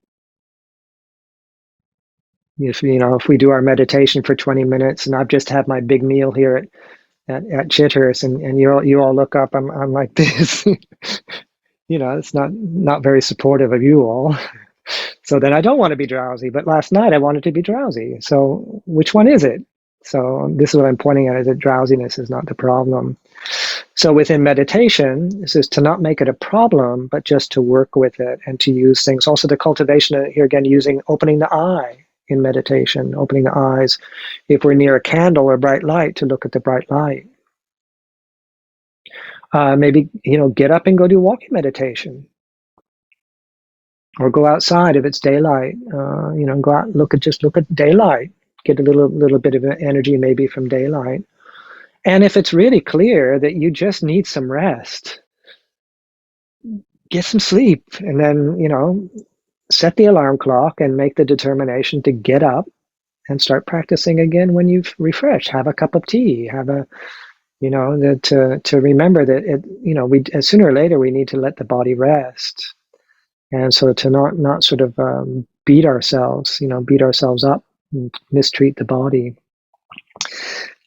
If we do our meditation for 20 minutes, and I've just had my big meal here at Chithurst, and you all look up, I'm like this. It's not very supportive of you all. So then I don't want to be drowsy. But last night I wanted to be drowsy. So which one is it? So this is what I'm pointing at, is that drowsiness is not the problem. So within meditation, this is to not make it a problem, but just to work with it and to use things. Also the cultivation here again, using opening the eye in meditation, opening the eyes. If we're near a candle or bright light, to look at the bright light. Maybe, get up and go do walking meditation. Or go outside if it's daylight. Go out, look at daylight. Get a little bit of energy maybe from daylight. And if it's really clear that you just need some rest, get some sleep, and then, set the alarm clock and make the determination to get up and start practicing again when you've refreshed. Have a cup of tea, have a, to remember that we sooner or later we need to let the body rest. And so to not sort of beat ourselves up and mistreat the body.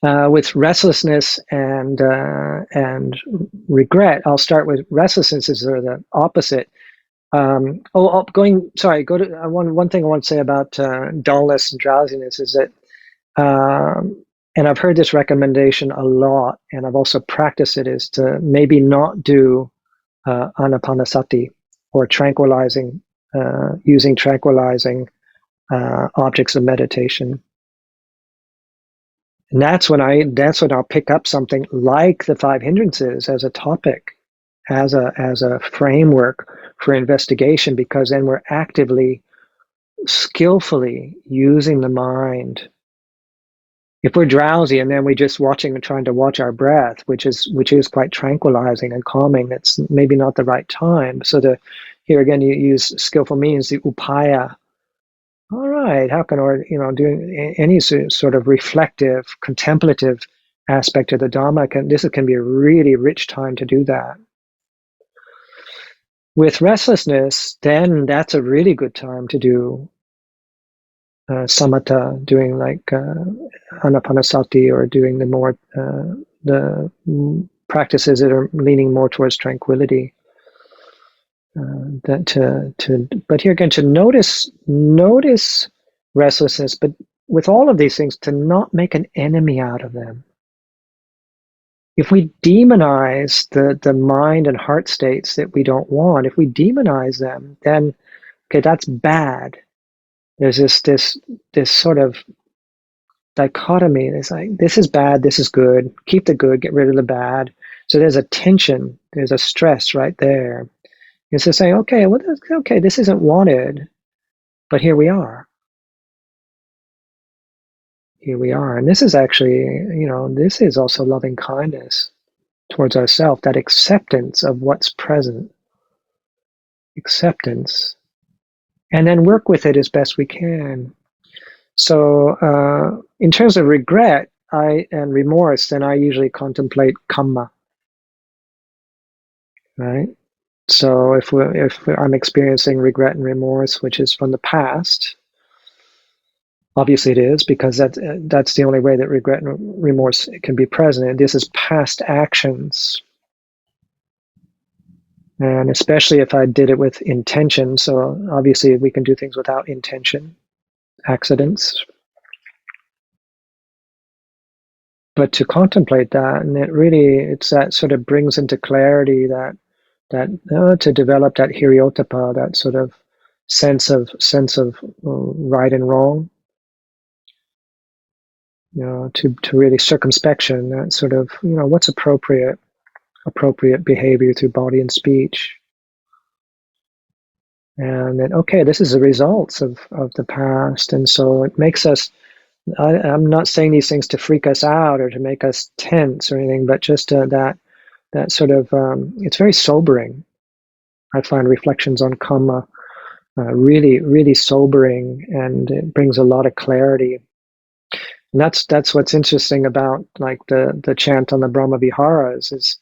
With restlessness and regret, I'll start with restlessness is sort of the opposite. One thing I want to say about dullness and drowsiness is that, and I've heard this recommendation a lot, and I've also practiced it, is to maybe not do anapanasati, or using tranquilizing objects of meditation. And that's when I'll pick up something like the 5 hindrances as a topic, as a framework for investigation, because then we're actively, skillfully using the mind. If we're drowsy and then we're just trying to watch our breath, which is quite tranquilizing and calming, that's maybe not the right time. So here again, you use skillful means, the upaya. All right, how can, or doing any sort of reflective, contemplative aspect of the Dhamma, this can be a really rich time to do that. With restlessness, then that's a really good time to do samatha, doing like anapanasati, or doing the practices that are leaning more towards tranquility. But here again, to notice restlessness, but with all of these things, to not make an enemy out of them. If we demonize the mind and heart states that we don't want, if we demonize them, then okay, that's bad. There's this sort of dichotomy. It's like, this is bad, this is good. Keep the good, get rid of the bad. So there's a tension, there's a stress right there. It's just saying, okay, well, okay, this isn't wanted, but here we are. Here we are. And this is actually, this is also loving kindness towards ourselves, that acceptance of what's present. Acceptance. And then work with it as best we can. So in terms of regret and remorse, then I usually contemplate kamma. Right? So if I'm experiencing regret and remorse, which is from the past, obviously it is, because that's the only way that regret and remorse can be present. And this is past actions. And especially if I did it with intention. So obviously we can do things without intention, accidents. But to contemplate that, and it's that sort of brings into clarity that to develop that hiriotapa, that sort of sense of right and wrong, to really circumspection, that sort of, what's appropriate behavior through body and speech. And then, okay, this is the results of the past. And so it makes us, I'm not saying these things to freak us out or to make us tense or anything, but just that sort of, it's very sobering. I find reflections on kamma really, really sobering, and it brings a lot of clarity. And that's what's interesting about like the chant on the Brahma Viharas is,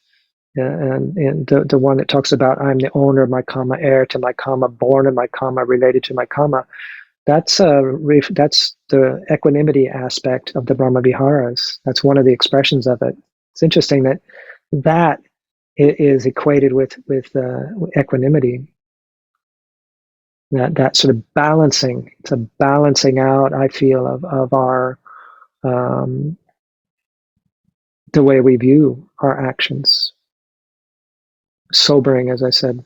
and the one that talks about I'm the owner of my karma, heir to my karma, born of my karma, related to my karma. That's the equanimity aspect of the Brahma Viharas. That's one of the expressions of it. It's interesting that is equated with equanimity. That sort of balancing. It's a balancing out, I feel, of our the way we view our actions. Sobering, as I said.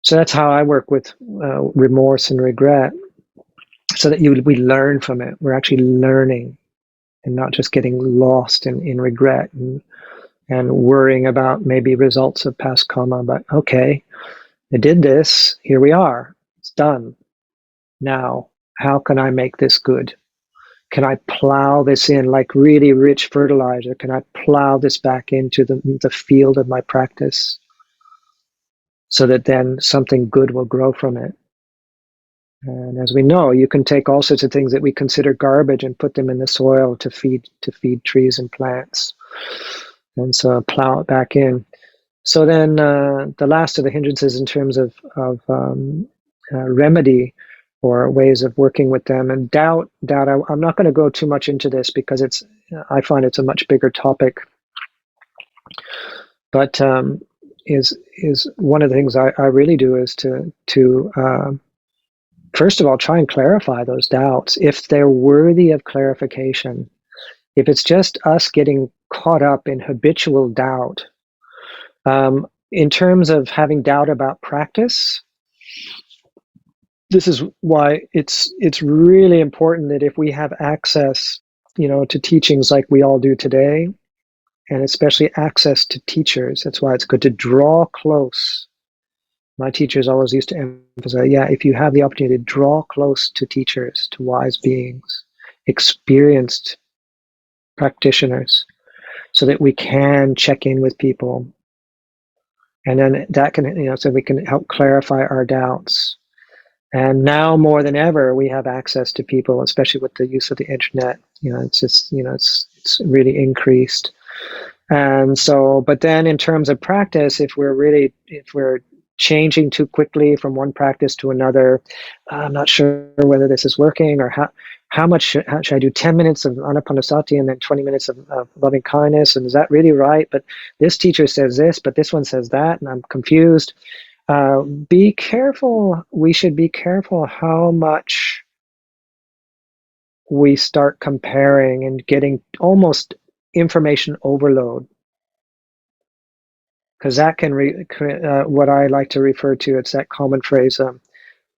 So that's how I work with remorse and regret, so that we learn from it. We're actually learning and not just getting lost in regret and worrying about maybe results of past karma. But okay, I did this, here we are, it's done. Now, how can I make this good? Can I plow this in like really rich fertilizer? Can I plow this back into the field of my practice, so that then something good will grow from it? And as we know, you can take all sorts of things that we consider garbage and put them in the soil to feed trees and plants, and so plow it back in. So then the last of the hindrances in terms of remedy or ways of working with them, and doubt. I'm not going to go too much into this because I find it's a much bigger topic. But is one of the things I really do is to first of all try and clarify those doubts if they're worthy of clarification. If it's just us getting caught up in habitual doubt, in terms of having doubt about practice, this is why it's really important that if we have access, to teachings like we all do today, and especially access to teachers, that's why it's good to draw close. My teachers always used to emphasize, if you have the opportunity to draw close to teachers, to wise beings, experienced practitioners, so that we can check in with people. And then that can, so we can help clarify our doubts. And now more than ever, we have access to people, especially with the use of the internet. It's just, it's really increased. And so, but then in terms of practice, if we're changing too quickly from one practice to another, I'm not sure whether this is working, or how much should I do 10 minutes of anapanasati and then 20 minutes of loving kindness? And is that really right? But this teacher says this, but this one says that, and I'm confused. Be careful. We should be careful how much we start comparing and getting almost information overload, because that can what I like to refer to, it's that common phrase,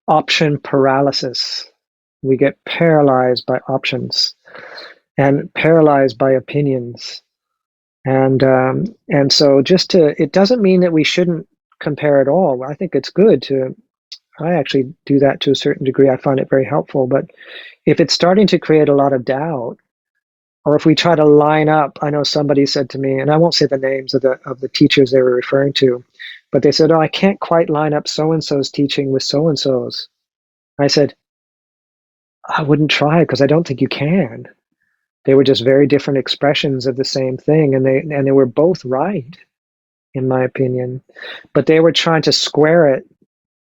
option paralysis. We get paralyzed by options and paralyzed by opinions. And so it doesn't mean that we shouldn't compare at all. I think it's good to, I actually do that to a certain degree. I find it very helpful. But if it's starting to create a lot of doubt, or if we try to line up, I know somebody said to me, and I won't say the names of the teachers they were referring to, but they said, "Oh, I can't quite line up so-and-so's teaching with so-and-so's." I said, "I wouldn't try, because I don't think you can." They were just very different expressions of the same thing, and they were both right, in my opinion. But they were trying to square it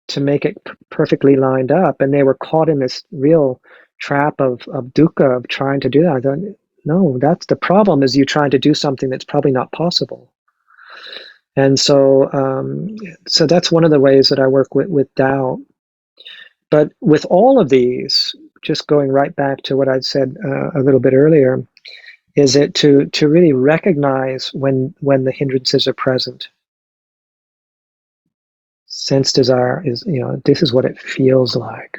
to make it perfectly lined up, and they were caught in this real trap of dukkha, of trying to do that. I thought, no, that's the problem, is you trying to do something that's probably not possible. And so so that's one of the ways that I work with doubt. But with all of these, just going right back to what I'd said a little bit earlier, is it to really recognize when the hindrances are present. Sense desire is, this is what it feels like.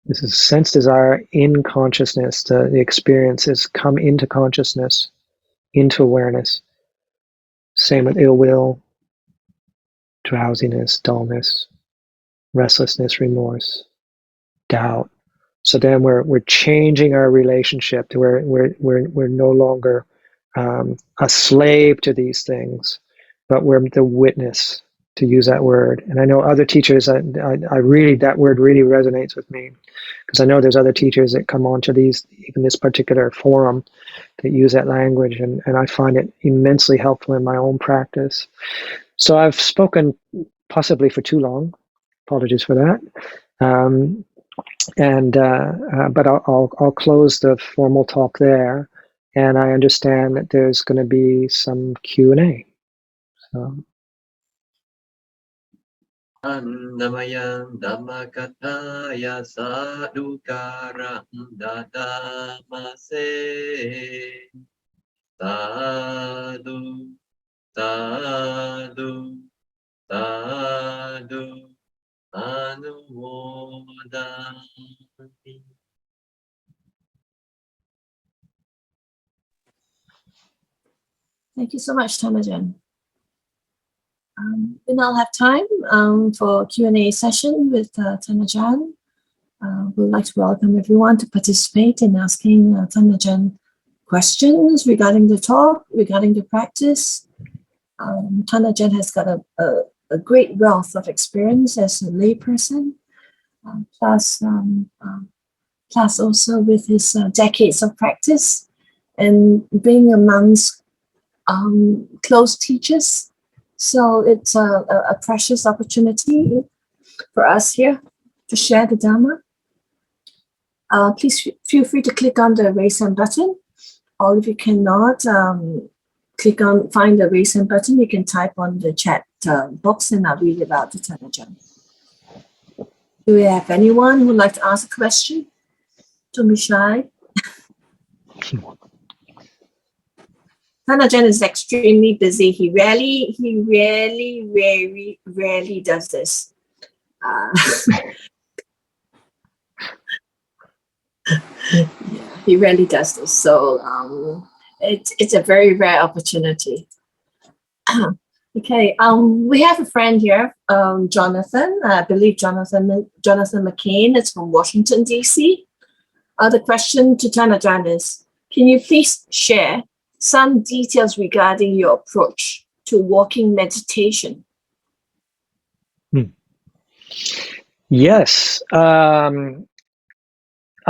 This is sense desire in consciousness. The experiences come into consciousness, into awareness. Same with ill will, drowsiness, dullness, restlessness, remorse, doubt. So then we're changing our relationship to where we're no longer a slave to these things, but we're the witness, to use that word. And I know other teachers, I really, that word really resonates with me, because I know there's other teachers that come onto even this particular forum, that use that language, and I find it immensely helpful in my own practice. So I've spoken possibly for too long. Apologies for that. But I'll close the formal talk there, and I understand that there's going to be some Q&A. So. Annamayam Dhammakataya Sadhukaram Dadamase Sadhu Sadhu Sadhu Anumodami. Thank you so much, Tanajan. We now have time for Q&A session with Tanajan. We'd like to welcome everyone to participate in asking Tanajan questions regarding the talk, regarding the practice. Tanajan has got a great wealth of experience as a layperson, plus also with his decades of practice and being amongst close teachers. So it's a precious opportunity for us here to share the Dhamma. Please feel free to click on the raise hand button, or if you cannot find the raise hand button, you can type on the chat box and I'll read it out to Tanajan. Do we have anyone who would like to ask a question? Don't be shy. Tanajan is extremely busy. He rarely does this. Yeah, he rarely does this. So it's a very rare opportunity. Okay, we have a friend here, Jonathan. I believe Jonathan McCain is from Washington, D.C. The question to Tanajan is, can you please share some details regarding your approach to walking meditation? Yes. I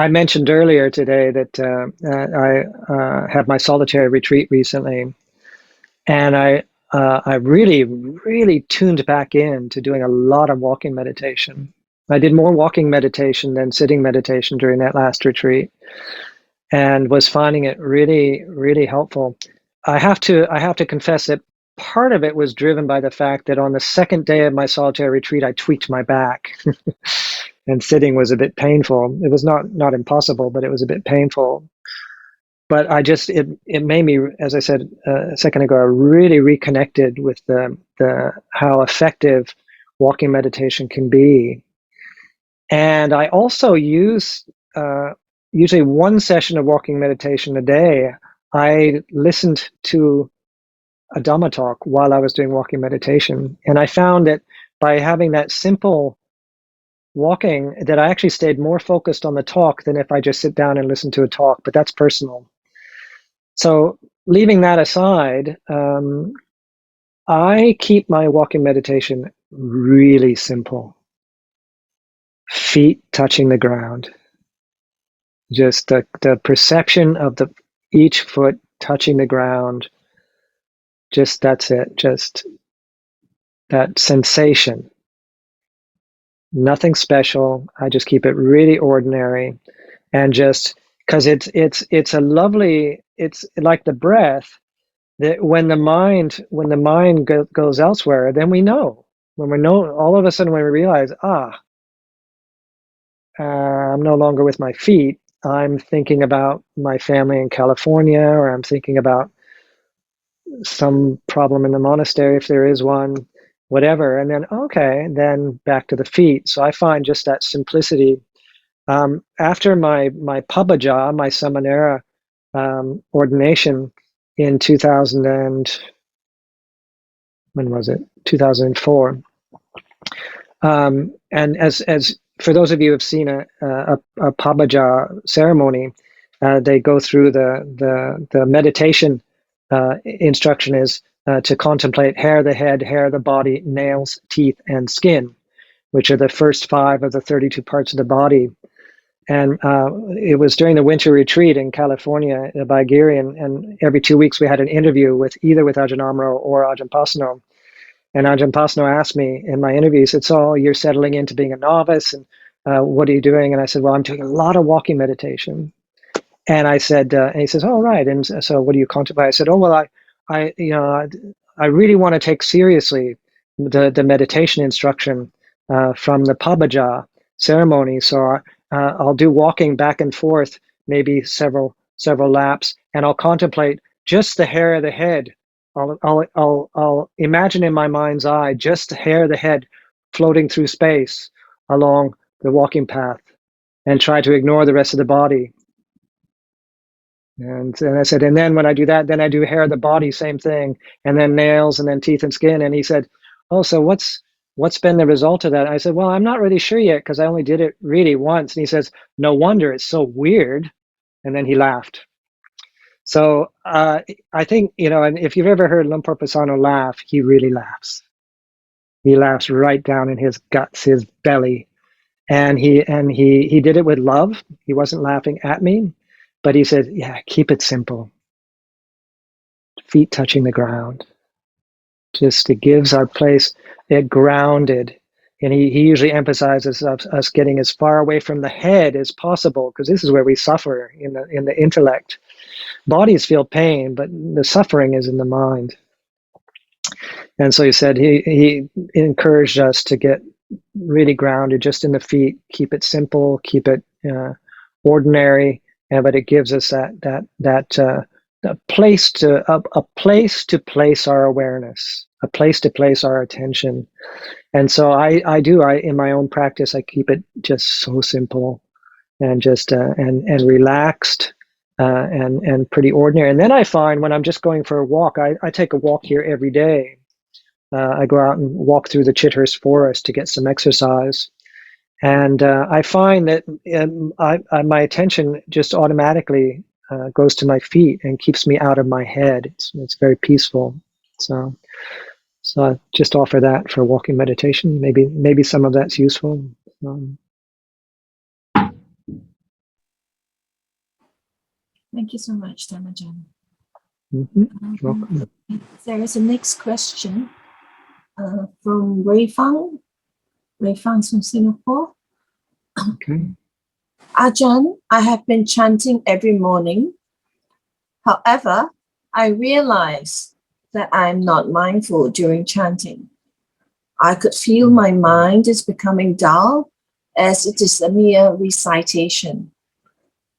mentioned earlier today that I had my solitary retreat recently, and I really tuned back in to doing a lot of walking meditation. I did more walking meditation than sitting meditation during that last retreat, and was finding it really helpful. I have to confess that part of it was driven by the fact that on the second day of my solitary retreat, I tweaked my back, and sitting was a bit painful. It was not impossible, but it was a bit painful. But it made me, as I said a second ago, I really reconnected with the how effective walking meditation can be. And I also use usually one session of walking meditation a day. I listened to a Dhamma talk while I was doing walking meditation. And I found that by having that simple walking, that I actually stayed more focused on the talk than if I just sit down and listen to a talk, but that's personal. So leaving that aside, I keep my walking meditation really simple. Feet touching the ground. Just the perception of each foot touching the ground. Just that's it. Just that sensation. Nothing special. I just keep it really ordinary, and just because it's a lovely. It's like the breath. That when the mind goes elsewhere, then we know. When we know, all of a sudden, when we realize, I'm no longer with my feet. I'm thinking about my family in California, or I'm thinking about some problem in the monastery, if there is one, whatever. And then, okay, then back to the feet. So I find just that simplicity. After my Pabaja, my Samanera ordination in 2004. And as for those of you who have seen a Pabaja ceremony, they go through the meditation instruction is to contemplate hair, the head, hair, the body, nails, teeth, and skin, which are the first 5 of the 32 parts of the body. And it was during the winter retreat in California by Giri, and every 2 weeks we had an interview with either Ajahn Amaro or Ajahn Pasno. And Ajahn Pasno asked me in my interview, he said, so you're settling into being a novice, and what are you doing? And I said, well, I'm doing a lot of walking meditation. And I said, and he says, oh, right. And so what do you contemplate? I said, oh, well, I really want to take seriously the meditation instruction from the Pabaja ceremony. So I'll do walking back and forth, maybe several laps, and I'll contemplate just the hair of the head. I'll imagine in my mind's eye just the hair of the head floating through space along the walking path, and try to ignore the rest of the body. And I said, and then when I do that, then I do hair of the body, same thing, and then nails, and then teeth and skin. And he said, oh, so what's been the result of that? I said, well, I'm not really sure yet, because I only did it really once. And he says, no wonder, it's so weird. And then he laughed. So I think, and if you've ever heard Lumpur Pasano laugh, he really laughs. He laughs right down in his guts, his belly. And he did it with love. He wasn't laughing at me. But he said, yeah, keep it simple. Feet touching the ground. Just it gives our place, it grounded. And he usually emphasizes us getting as far away from the head as possible, because this is where we suffer in the intellect. Bodies feel pain, but the suffering is in the mind. And so he said he encouraged us to get really grounded just in the feet, keep it simple, keep it ordinary. But it gives us that place to place our awareness, a place to place our attention. And so I in my own practice, I keep it just so simple and just and relaxed and pretty ordinary. And then I find when I'm just going for a walk, I take a walk here every day. I go out and walk through the Chithurst forest to get some exercise. And I find that my attention just automatically goes to my feet and keeps me out of my head. It's very peaceful. So I just offer that for walking meditation. Maybe some of that's useful. Thank you so much, Dhammajan. Welcome. There is a next question from Wei Fang. Wei Fang from Singapore. Okay. Ajahn, I have been chanting every morning. However, I realize that I am not mindful during chanting. I could feel my mind is becoming dull, as it is a mere recitation.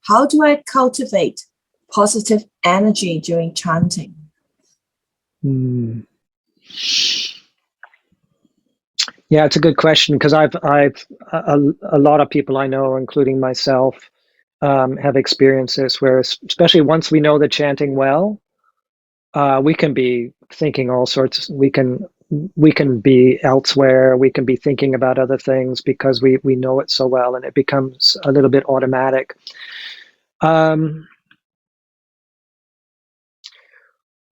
How do I cultivate positive energy during chanting? Yeah, it's a good question, because a lot of people I know, including myself, have experienced this, where especially once we know the chanting well, we can be thinking all sorts. We can be elsewhere. We can be thinking about other things because we know it so well, and it becomes a little bit automatic.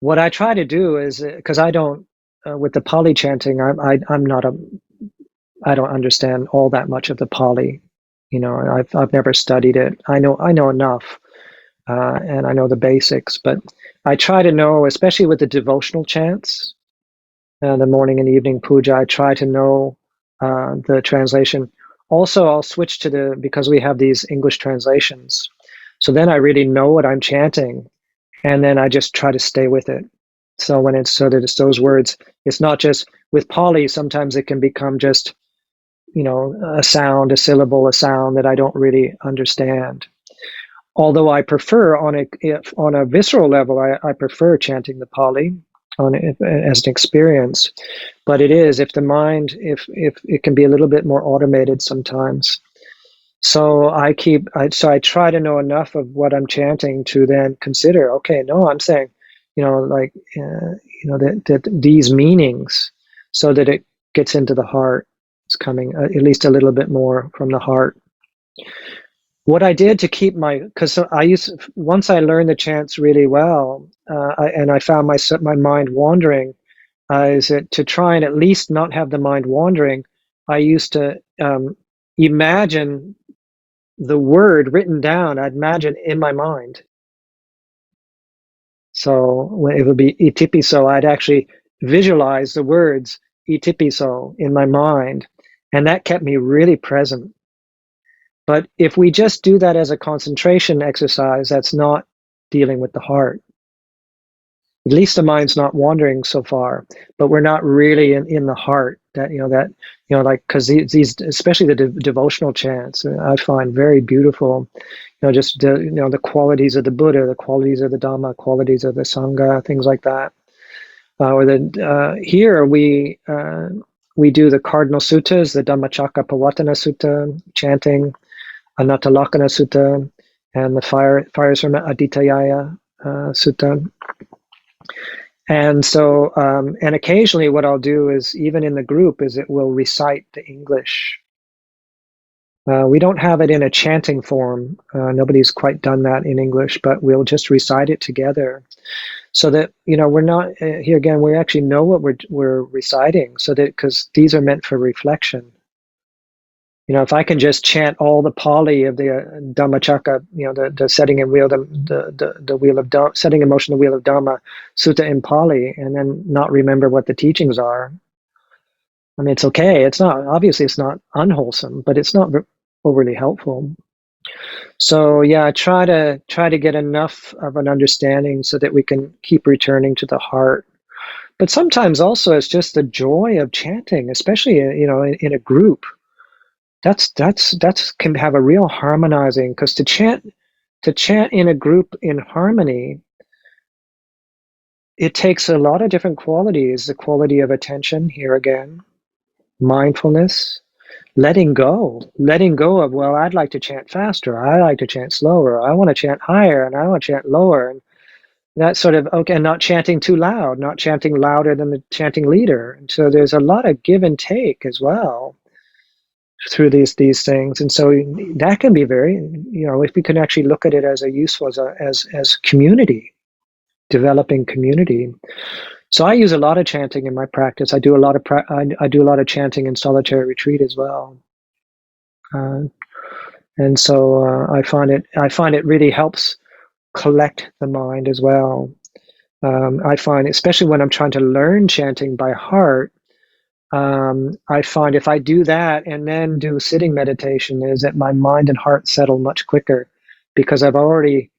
What I try to do is, because I don't, with the Pali chanting, I don't understand all that much of the Pali. I've never studied it. I know enough, and I know the basics, but I try to know, especially with the devotional chants, the morning and evening puja, I try to know the translation. Also, I'll switch to because we have these English translations. So then I really know what I'm chanting, and then I just try to stay with it. So when it's so that it's those words, it's not just with Pali. Sometimes it can become just, a sound, a syllable, a sound that I don't really understand. Although I prefer on a visceral level, I prefer chanting the Pali as an experience. But it is, if the mind, if it can be a little bit more automated sometimes. So I try to know enough of what I'm chanting to then consider, okay, no, I'm saying, that these meanings, so that it gets into the heart. It's coming at least a little bit more from the heart. What I did to keep because once I learned the chants really well, and I found my mind wandering, is that to try and at least not have the mind wandering, I used to imagine the word written down. I'd imagine in my mind. So when it would be itipiso, I'd actually visualize the words itipiso in my mind, and that kept me really present. But if we just do that as a concentration exercise, that's not dealing with the heart. At least the mind's not wandering so far, but we're not really in the heart. Because these, especially the devotional chants, I find very beautiful. Just the qualities of the Buddha, the qualities of the Dhamma, qualities of the Sangha, things like that. Here we do the cardinal suttas, the Dhammacakkappavattana Sutta, chanting, Anatalakkhana Sutta, and the Firesarma Aditayaya Sutta. And so, and occasionally what I'll do is, even in the group, is it will recite the English. We don't have it in a chanting form. Nobody's quite done that in English, but we'll just recite it together. So that, we're not, here again, we actually know what we're reciting, so that, because these are meant for reflection. If I can just chant all the Pali of the Dhammacakka, the setting in wheel, the wheel of Dhamma, setting in motion the wheel of Dhamma sutta in Pali, and then not remember what the teachings are, I mean, it's okay. It's not unwholesome, but it's not overly helpful. So yeah, I try to get enough of an understanding so that we can keep returning to the heart. But sometimes also it's just the joy of chanting, especially in a group. That's can have a real harmonizing, because to chant in a group in harmony, it takes a lot of different qualities. The quality of attention, here again, mindfulness, letting go of, well, I'd like to chant faster, I like to chant slower, I want to chant higher, and I want to chant lower, and that sort of, okay, and not chanting too loud, not chanting louder than the chanting leader. And so there's a lot of give and take as well through these things. And so that can be very, if we can actually look at it as a useful, as community, developing community. So I use a lot of chanting in my practice. I do a lot of chanting in solitary retreat as well. And so I find it really helps collect the mind as well. I find, especially when I'm trying to learn chanting by heart, I find if I do that and then do sitting meditation, is that my mind and heart settle much quicker, because I've already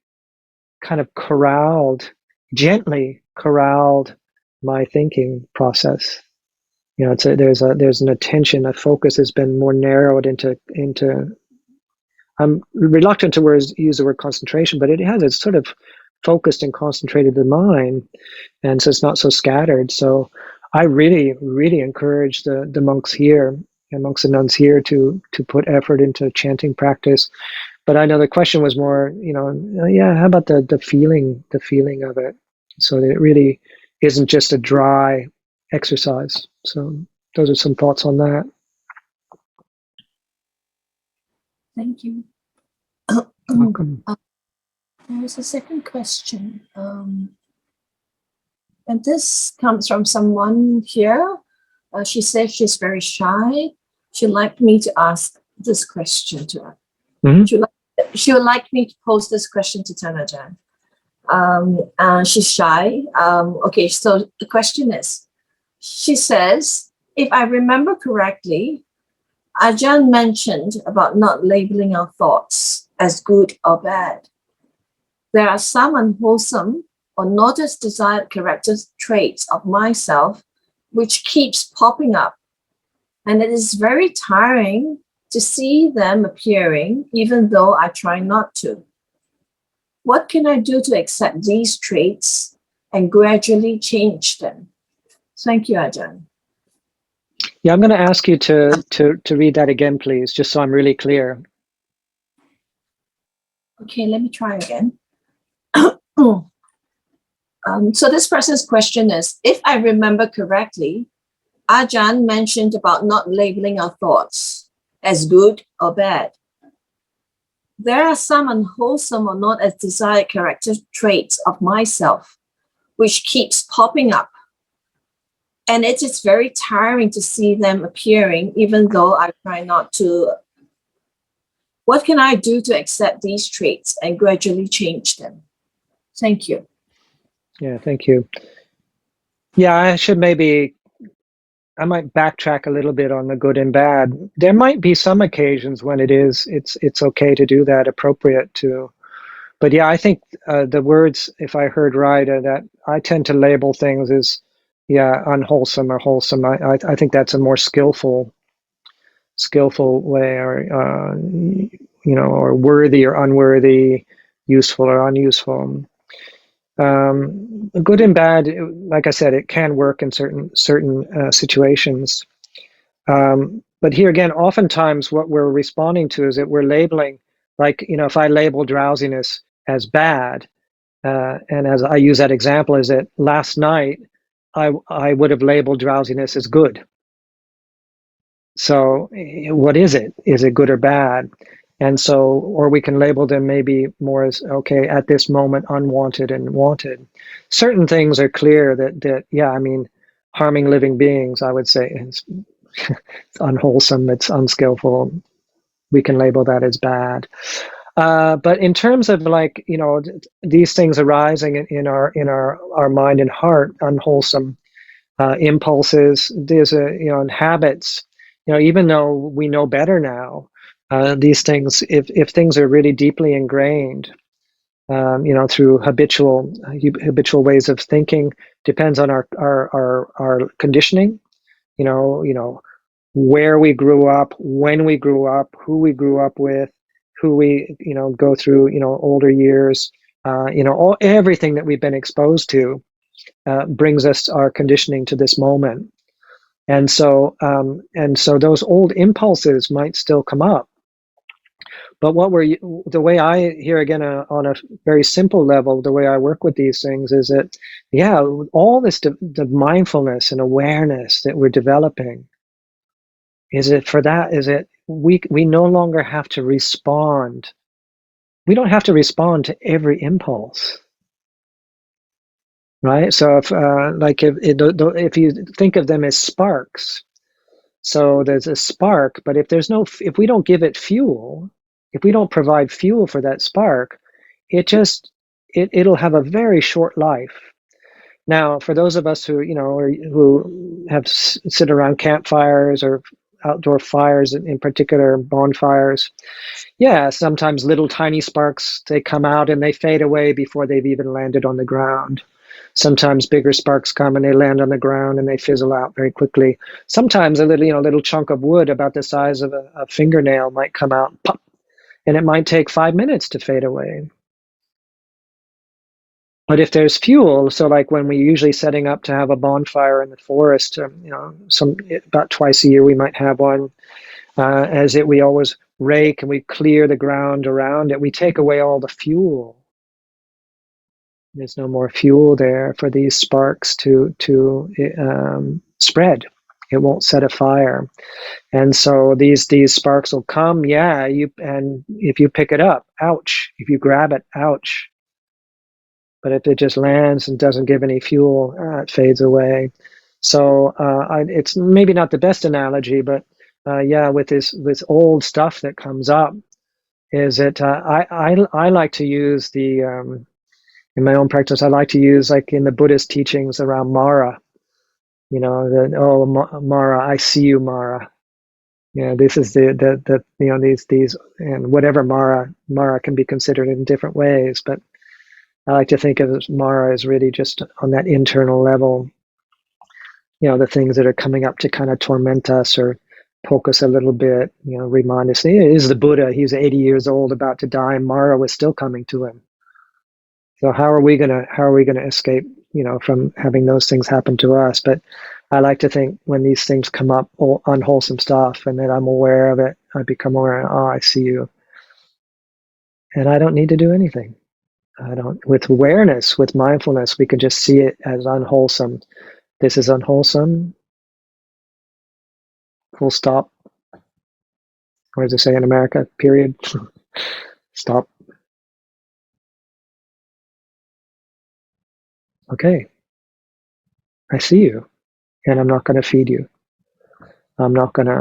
kind of gently corralled my thinking process. There's an attention, a focus has been more narrowed into. I'm reluctant to use the word concentration, but it's sort of focused and concentrated the mind, and so it's not so scattered. So I really, really encourage the monks here and monks and nuns here to put effort into chanting practice. But I know the question was more, yeah, how about the feeling of it, so that it really isn't just a dry exercise. So those are some thoughts on that. Thank you. Welcome. There is a second question. And this comes from someone here. She says she's very shy. She'd like me to ask this question to her. Mm-hmm. She would like me to pose this question to Tanajan. She's shy. Okay, so the question is, she says, if I remember correctly, Ajahn mentioned about not labeling our thoughts as good or bad. There are some unwholesome or not as desired character traits of myself which keeps popping up. And it is very tiring to see them appearing, even though I try not to. What can I do to accept these traits and gradually change them? Thank you, Ajahn. Yeah, I'm going to ask you to read that again, please, just so I'm really clear. Okay, let me try again. So this person's question is, if I remember correctly, Ajahn mentioned about not labeling our thoughts as good or bad. There are some unwholesome or not as desired character traits of myself, which keeps popping up. And it is very tiring to see them appearing, even though I try not to. What can I do to accept these traits and gradually change them? Thank you. Yeah, thank you. Yeah, I might backtrack a little bit on the good and bad. There might be some occasions when it's okay to do that, appropriate to. But yeah, I think the words, if I heard right, that I tend to label things as, yeah, unwholesome or wholesome. I think that's a more skillful way, or or worthy or unworthy, useful or unuseful. Good and bad, like I said, it can work in certain situations. But here again, oftentimes what we're responding to is that we're labeling, like, if I label drowsiness as bad, and as I use that example, is that last night I would have labeled drowsiness as good. So what is it? Is it good or bad? And so, or we can label them maybe more as, okay, at this moment, unwanted and wanted. Certain things are clear that yeah, I mean, harming living beings, I would say, it's unwholesome, it's unskillful. We can label that as bad. But in terms of, like, these things arising in our mind and heart, unwholesome impulses, there's and habits, even though we know better now, these things, if things are really deeply ingrained, through habitual ways of thinking, depends on our conditioning, where we grew up, when we grew up, who we grew up with, who we go through older years, everything that we've been exposed to brings us our conditioning to this moment. And so those old impulses might still come up. But the way I, here again, on a very simple level, the way I work with these things is that, yeah, all this, the mindfulness and awareness that we're developing, is it we no longer have to respond. We don't have to respond to every impulse. Right? So if you think of them as sparks, so there's a spark, but if we don't give it fuel, if we don't provide fuel for that spark, it'll have a very short life. Now, for those of us who have sit around campfires or outdoor fires, in particular bonfires, yeah, sometimes little tiny sparks, they come out and they fade away before they've even landed on the ground. Sometimes bigger sparks come and they land on the ground and they fizzle out very quickly. Sometimes a little chunk of wood about the size of a fingernail might come out, pop, and it might take 5 minutes to fade away. But if there's fuel, so like when we're usually setting up to have a bonfire in the forest, about twice a year we might have one. We always rake and we clear the ground around it. We take away all the fuel. There's no more fuel there for these sparks to spread. It won't set a fire, and so these sparks will come. And if you pick it up, ouch! If you grab it, ouch! But if it just lands and doesn't give any fuel, it fades away. So it's maybe not the best analogy, but with this old stuff that comes up, is that I like to use in my own practice. I like to use, like in the Buddhist teachings around Mara. Mara, I see you, Mara. This is these and whatever Mara can be considered in different ways, but I like to think of Mara as really just on that internal level, the things that are coming up to kind of torment us or poke us a little bit, remind us, is the Buddha, he's 80 years old, about to die, and Mara was still coming to him. So how are we gonna escape, from having those things happen to us? But I like to think when these things come up, unwholesome stuff, and that I'm aware of it, I become aware, I see you. And I don't need to do anything. With awareness, with mindfulness, we can just see it as unwholesome. This is unwholesome. Full stop. What does it say in America? Period. Stop. Okay. I see you, and I'm not going to feed you. I'm not gonna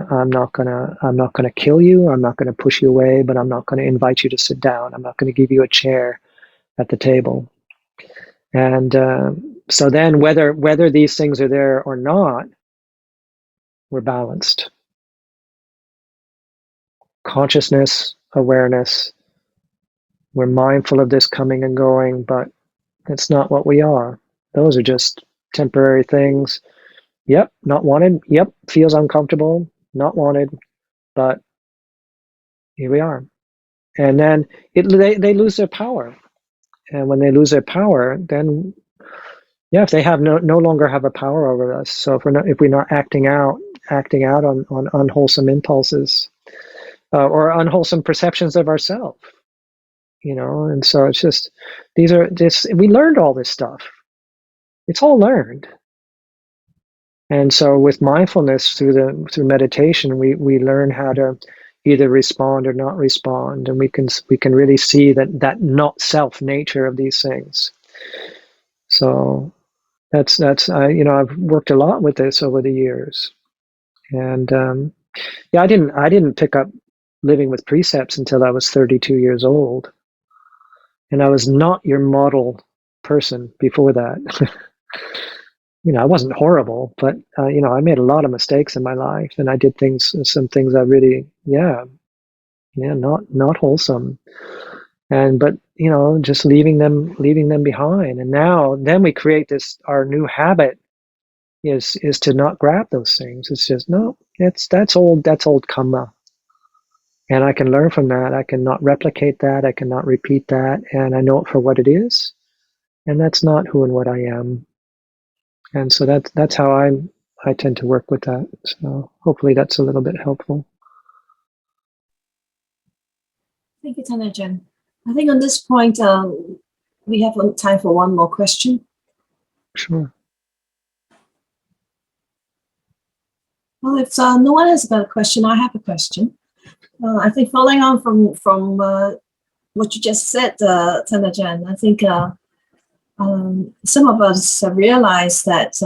kill you. I'm not gonna push you away, but I'm not gonna invite you to sit down. I'm not gonna give you a chair at the table. And so then whether these things are there or not, we're balanced. Consciousness, awareness, we're mindful of this coming and going, but it's not what we are. Those are just temporary things. Yep, not wanted. Yep, feels uncomfortable. Not wanted, but here we are. And then they lose their power. And when they lose their power, then if they have no longer have a power over us. So if we're not acting out on unwholesome impulses or unwholesome perceptions of ourselves, and so it's just we learned all this stuff. It's all learned. And so with mindfulness through meditation, we learn how to either respond or not respond, and we can really see that not self nature of these things. So that's I've worked a lot with this over the years, and I didn't pick up living with precepts until I was 32 years old, and I was not your model person before that. I wasn't horrible, but I made a lot of mistakes in my life, and I did some things I really, not wholesome, but just leaving them behind. And then we create our new habit is to not grab those things. It's just no, that's old karma, and I can learn from that. I cannot replicate that. I cannot repeat that, and I know it for what it is, and that's not who and what I am. And so that's how I tend to work with that. So hopefully that's a little bit helpful. Thank you, Tanajan. I think on this point, we have time for one more question. Sure. Well, if no one has got a question, I have a question. I think following on from what you just said, Tanajan, I think some of us realize that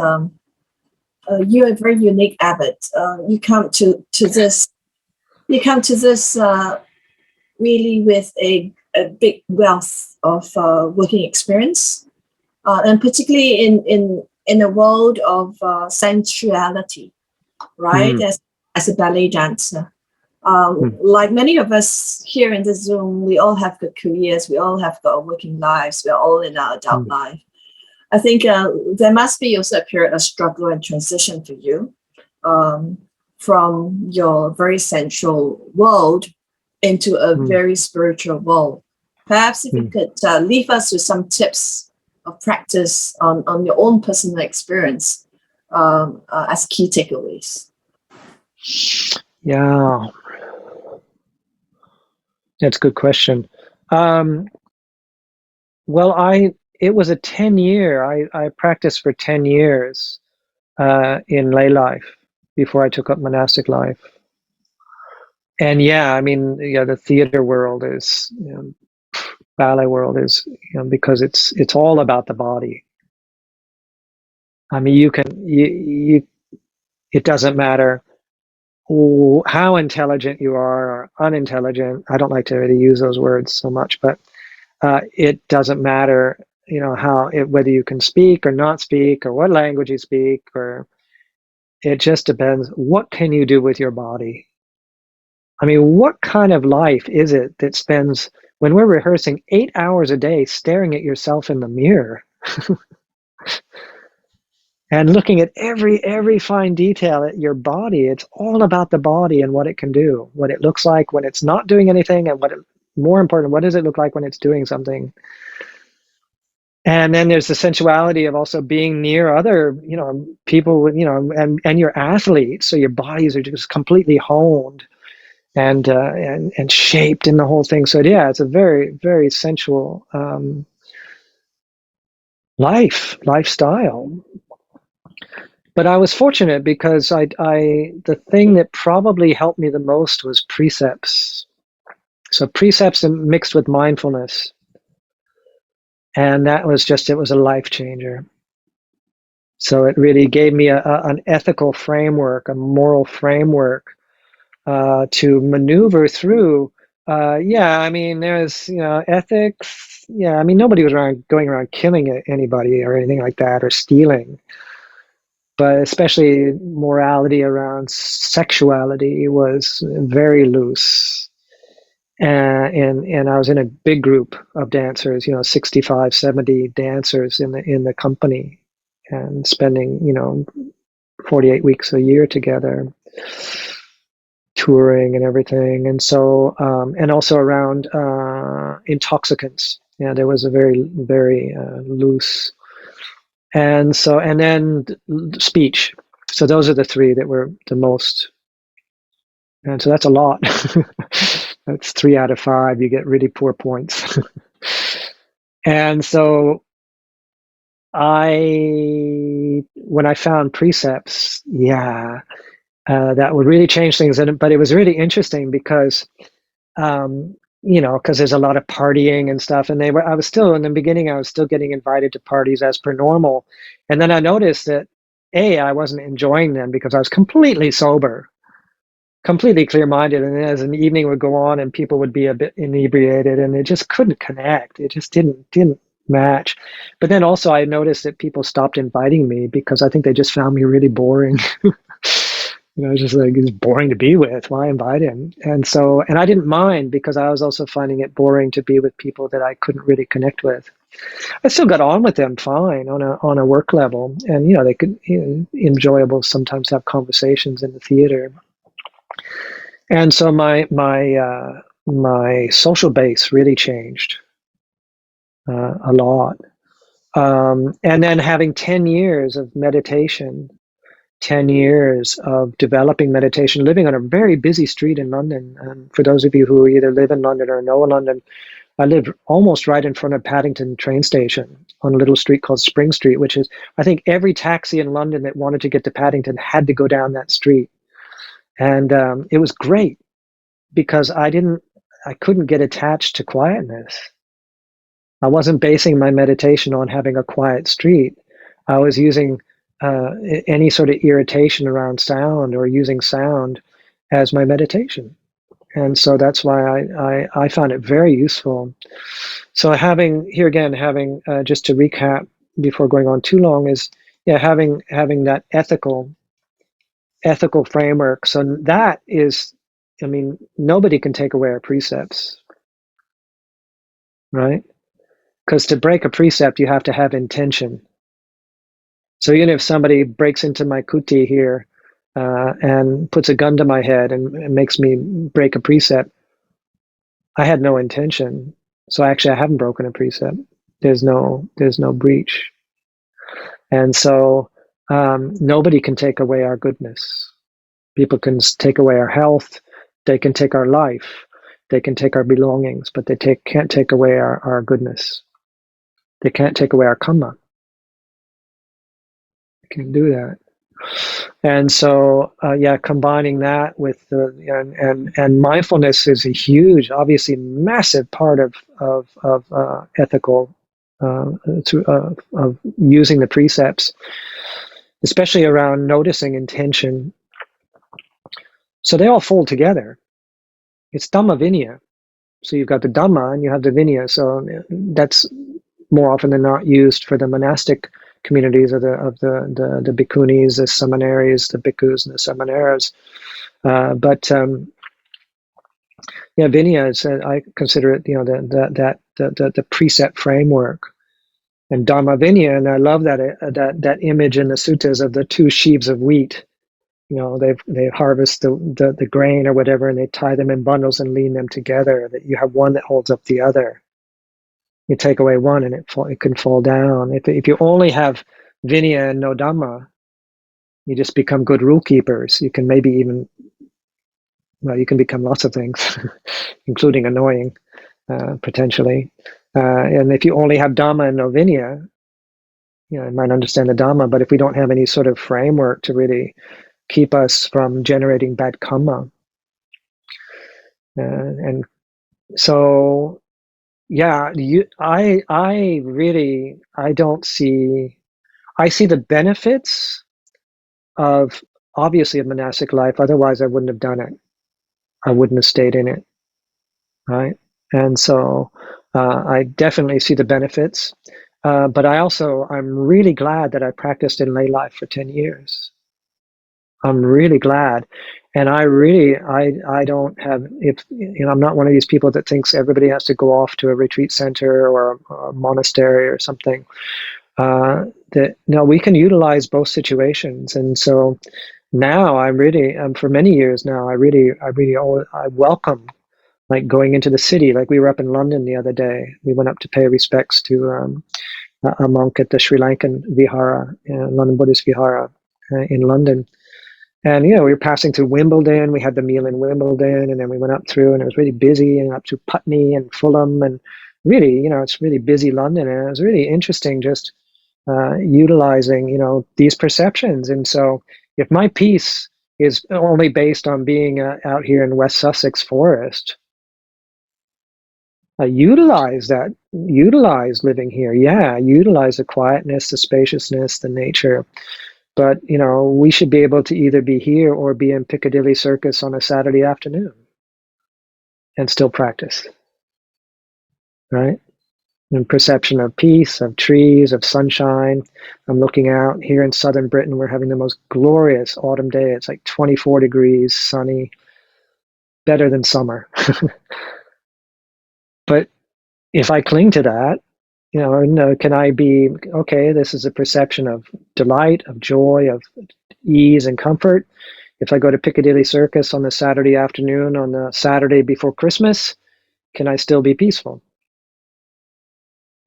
you're a very unique abbot. You come to this really with a big wealth of working experience, and particularly in a world of sensuality, right? As a ballet dancer. Like many of us here in this Zoom, we all have good careers, we all have got working lives, we're all in our adult life. I think there must be also a period of struggle and transition for you from your very sensual world into a very spiritual world. Perhaps if you could leave us with some tips practice on your own personal experience as key takeaways? Yeah, that's a good question. Well, it was a 10-year. I practiced for 10 years in lay life before I took up monastic life. And yeah, I mean, yeah, the theater world is, ballet world is, because it's all about the body. I mean, it doesn't matter how intelligent you are or unintelligent. I don't like to really use those words so much, but it doesn't matter, whether you can speak or not speak or what language you speak, or it just depends. What can you do with your body? I mean, what kind of life is it that spends, when we're rehearsing, 8 hours a day staring at yourself in the mirror and looking at every fine detail at your body? It's all about the body and what it can do, what it looks like when it's not doing anything, and more important, what does it look like when it's doing something? And then there's the sensuality of also being near other, people, and your athletes. So your bodies are just completely honed and shaped in the whole thing. So yeah, it's a very, very sensual lifestyle. But I was fortunate because the thing that probably helped me the most was precepts. So precepts mixed with mindfulness. And that was it was a life changer. So it really gave me an ethical framework, a moral framework to maneuver through. I mean, there's, ethics. Yeah, I mean, nobody was going around killing anybody or anything like that, or stealing. But especially morality around sexuality was very loose. And I was in a big group of dancers, 65, 70 dancers in the company, and spending, 48 weeks a year together, touring and everything. And so, and also around intoxicants. Yeah, there was a very, very loose. And so, and then speech. So those are the three that were the most. And so that's a lot. That's 3 out of 5. You get really poor points. And so when I found precepts, that would really change things. But it was really interesting because, because there's a lot of partying and stuff. And I was still, in the beginning, I was still getting invited to parties as per normal. And then I noticed that, I wasn't enjoying them because I was completely sober, completely clear-minded. And as an evening would go on and people would be a bit inebriated, and it just couldn't connect. It just didn't match. But then also I noticed that people stopped inviting me because I think they just found me really boring. Just like, it's boring to be with. Why invite him? And so, and I didn't mind because I was also finding it boring to be with people that I couldn't really connect with. I still got on with them fine on a work level, and they could, enjoyable sometimes have conversations in the theater. And so my social base really changed a lot. And then having 10 years of meditation, 10 years of developing meditation, living on a very busy street in London. And for those of you who either live in London or know London, I lived almost right in front of Paddington train station on a little street called Spring Street, which is, I think every taxi in London that wanted to get to Paddington had to go down that street. And it was great because I couldn't get attached to quietness. I wasn't basing my meditation on having a quiet street. I was using any sort of irritation around sound or using sound as my meditation. And so that's why I found it very useful. So having just to recap before going on too long, is having that ethical framework. So that is, I mean, nobody can take away our precepts, right? Because to break a precept, you have to have intention. So even if somebody breaks into my kuti here and puts a gun to my head and makes me break a precept, I had no intention. So actually, I haven't broken a precept. there's no breach. And so nobody can take away our goodness. People can take away our health, they can take our life, they can take our belongings, but they can't take away our goodness. They can't take away our karma. They can't do that. And so, combining that with and mindfulness is a huge, obviously massive part of ethical, of using the precepts, especially around noticing intention. So they all fold together. It's Dhamma Vinaya. So you've got the Dhamma and you have the Vinaya. So that's more often than not used for the monastic communities of the bhikkhunis, the seminaries, the bhikkhus, and the samaneras. Vinaya is, I consider it, the precept framework, and Dhamma Vinaya, and I love that image in the suttas of the two sheaves of wheat. They harvest the grain or whatever, and they tie them in bundles and lean them together. That you have one that holds up the other. You take away one, and it can fall down. If you only have Vinaya and no Dhamma, you just become good rule keepers. You can maybe even, you can become lots of things, including annoying, potentially. And if you only have Dhamma and no Vinaya, you might understand the Dhamma, but if we don't have any sort of framework to really keep us from generating bad karma, and so, I see the benefits of, obviously, a monastic life. Otherwise I wouldn't have done it. I wouldn't have stayed in it, right? And so I definitely see the benefits, but I'm really glad that I practiced in lay life for 10 years. I'm really glad. And I don't have, I'm not one of these people that thinks everybody has to go off to a retreat center or a monastery or something. No, we can utilize both situations. And so now for many years now, I welcome, like, going into the city. Like, we were up in London the other day. We went up to pay respects to a monk at the Sri Lankan Vihara, London Buddhist Vihara in London. And, we were passing through Wimbledon. We had the meal in Wimbledon, and then we went up through, and it was really busy, and up to Putney and Fulham, and really, it's really busy London. And it was really interesting just utilizing, these perceptions. And so if my peace is only based on being out here in West Sussex Forest, utilize living here. Utilize the quietness, the spaciousness, the nature. But, we should be able to either be here or be in Piccadilly Circus on a Saturday afternoon and still practice, right? And perception of peace, of trees, of sunshine. I'm looking out here in southern Britain. We're having the most glorious autumn day. It's like 24 degrees, sunny, better than summer. But if I cling to that, can I be, okay, this is a perception of delight, of joy, of ease and comfort. If I go to Piccadilly Circus on the Saturday afternoon, on the Saturday before Christmas, can I still be peaceful?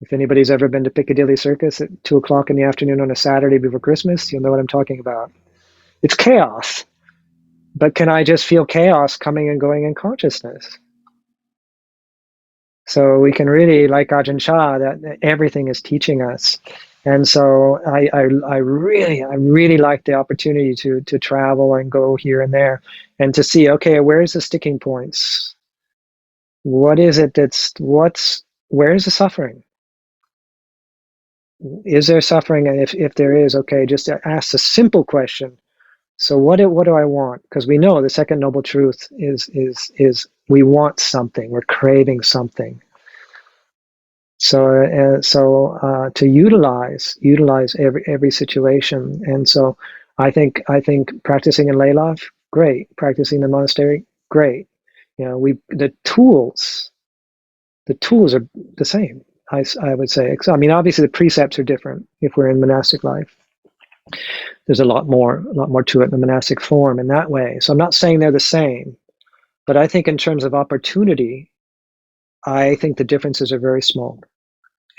If anybody's ever been to Piccadilly Circus at 2:00 in the afternoon on a Saturday before Christmas, you'll know what I'm talking about. It's chaos. But can I just feel chaos coming and going in consciousness? So we can really, like Ajahn Chah, that everything is teaching us. And so I really like the opportunity to travel and go here and there and to see, okay, where's the sticking points? What is it where's the suffering? Is there suffering? And if there is, okay, just ask a simple question. So what do I want? Because we know the second noble truth is we want something. We're craving something. So to utilize every situation. And so I think practicing in lay life, great. Practicing in the monastery, great. The tools are the same. I would say. I mean, obviously the precepts are different if we're in monastic life. There's a lot more to it in the monastic form in that way. So I'm not saying they're the same, but I think in terms of opportunity, I think the differences are very small.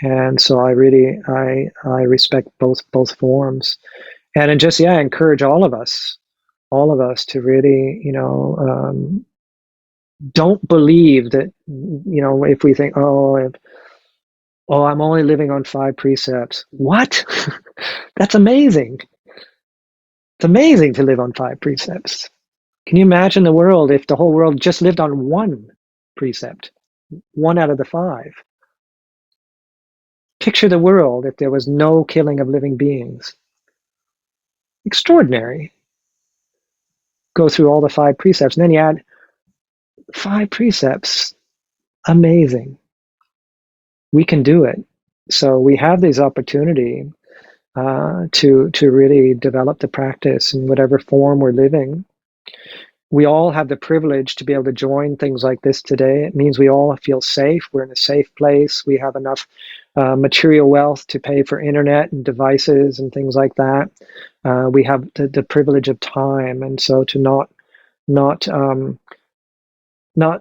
And so I really I respect both forms, and just encourage all of us to really don't believe that if we think I'm only living on 5 precepts. What? That's amazing. It's amazing to live on 5 precepts. Can you imagine the world if the whole world just lived on 1 precept, 1 out of the 5? Picture the world if there was no killing of living beings. Extraordinary. Go through all the 5 precepts, and then you add 5 precepts. Amazing. We can do it. So we have this opportunity to really develop the practice in whatever form we're living. We all have the privilege to be able to join things like this today. It means we all feel safe. We're in a safe place. We have enough material wealth to pay for internet and devices and things like that. We have the privilege of time, and so to not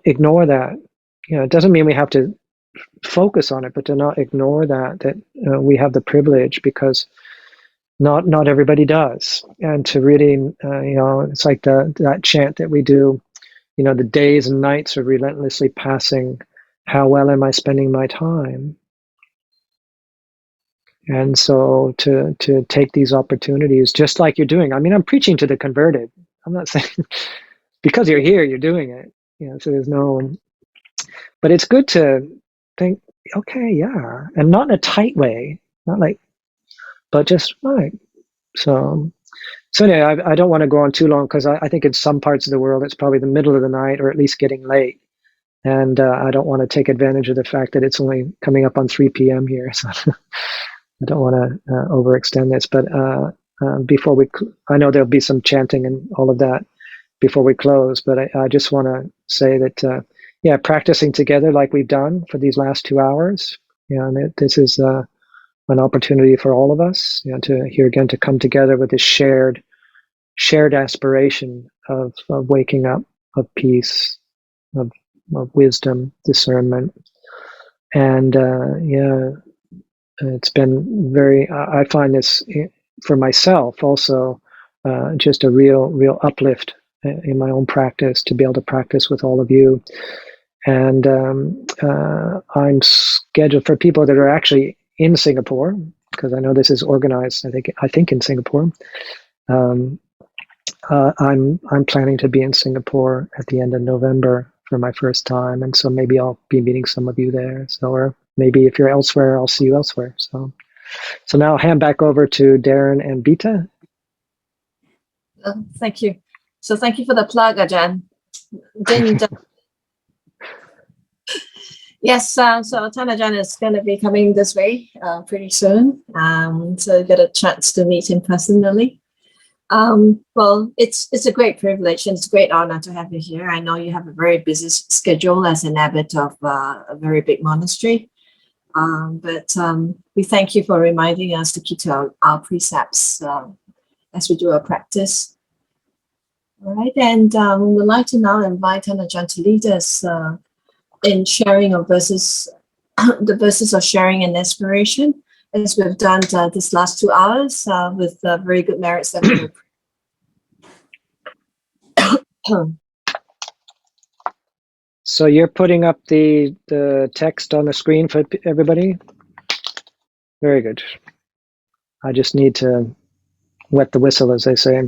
ignore that. It doesn't mean we have to focus on it, but to not ignore that we have the privilege, because not everybody does. And to really it's like that chant that we do, the days and nights are relentlessly passing, how well am I spending my time? And so to take these opportunities, just like you're doing. I mean, I'm preaching to the converted. I'm not saying because you're here you're doing it, so there's no, but it's good to think, okay, yeah, and not in a tight way, not like, but just right. So anyway, I don't want to go on too long, because I think in some parts of the world it's probably the middle of the night, or at least getting late, and I don't want to take advantage of the fact that it's only coming up on 3 p.m. here, so I don't want to overextend this. But before I know there'll be some chanting and all of that before we close, but I just want to say that practicing together like we've done for these last 2 hours, this is an opportunity for all of us, to come together with this shared aspiration of waking up, of peace, of wisdom, discernment. And it's been very, I find this for myself also just a real uplift in my own practice, to be able to practice with all of you. And I'm scheduled for people that are actually in Singapore, because I know this is organized, I think in Singapore. I'm planning to be in Singapore at the end of November for my first time, and so maybe I'll be meeting some of you there. So, or maybe if you're elsewhere, I'll see you elsewhere. So now I'll hand back over to Darren and Bita. Thank you. So thank you for the plug, Ajahn. Yes, so Ajahn is going to be coming this way pretty soon. So you get a chance to meet him personally. Well, it's a great privilege and it's a great honor to have you here. I know you have a very busy schedule as an abbot of a very big monastery. But we thank you for reminding us to keep to our precepts as we do our practice. All right, and we'd like to now invite Ajahn to lead us in sharing of verses, the verses of sharing and inspiration, as we've done this last 2 hours with very good merits that we were. So you're putting up the text on the screen for everybody? Very good. I just need to wet the whistle, as they say.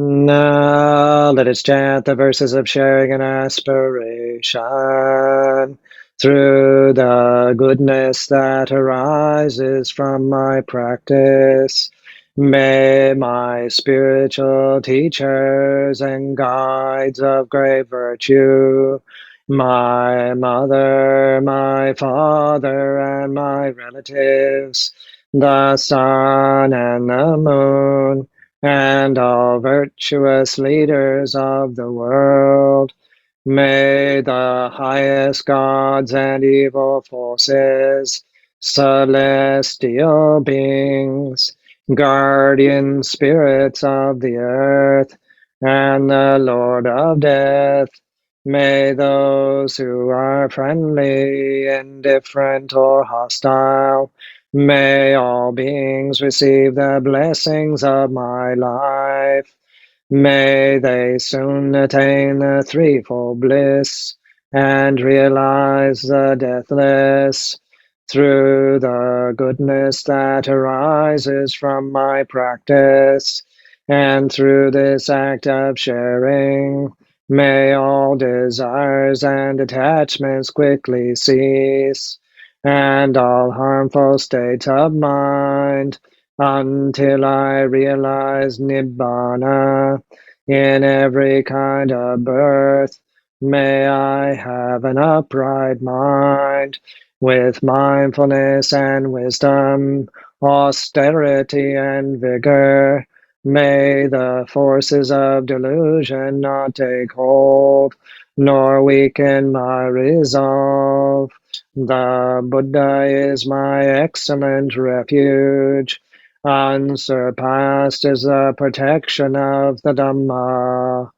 Now let us chant the verses of sharing and aspiration. Through the goodness that arises from my practice, may my spiritual teachers and guides of great virtue, my mother, my father, and my relatives, the sun and the moon, and all virtuous leaders of the world, may the highest gods and evil forces, celestial beings, guardian spirits of the earth, and the Lord of death. May those who are friendly, indifferent, or hostile, may all beings receive the blessings of my life. May they soon attain the threefold bliss and realize the deathless through the goodness that arises from my practice. And through this act of sharing, may all desires and attachments quickly cease, and all harmful states of mind, until I realize Nibbana in every kind of birth. May I have an upright mind, with mindfulness and wisdom, austerity and vigor. May the forces of delusion not take hold, nor weaken my resolve. The Buddha is my excellent refuge. Unsurpassed is the protection of the Dhamma.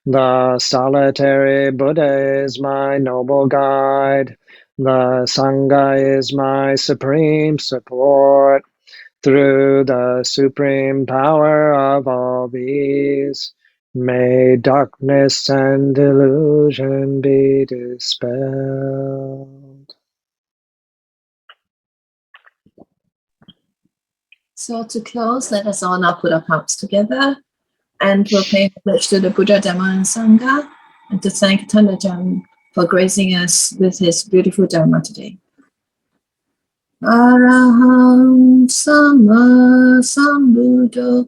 The solitary Buddha is my noble guide. The Sangha is my supreme support. Through the supreme power of all these, may darkness and delusion be dispelled. So to close, let us all now put our palms together, and we'll pay homage to the Buddha, Dhamma, and Sangha, and to thank Ajahn for gracing us with his beautiful Dhamma today. Araham Sama Sambuddho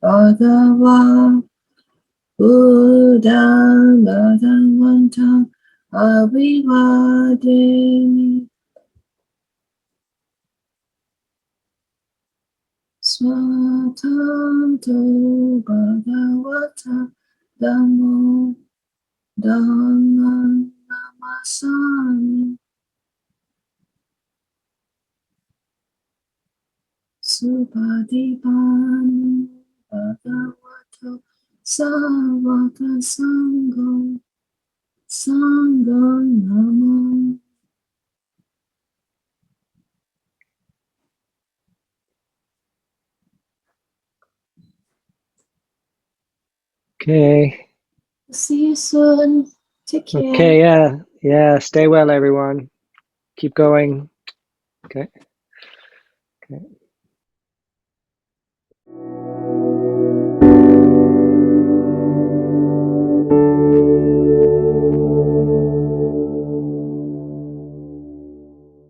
Bhagava Buddham Bhagavantam Avivademi Swatanto Bhagavata Dhammo Dhammam Namasami Supadipan Bhagavato Savaka Sangho Sangho Namo. Okay. See you soon. Take care. Okay, yeah. Stay well, everyone. Keep going. Okay.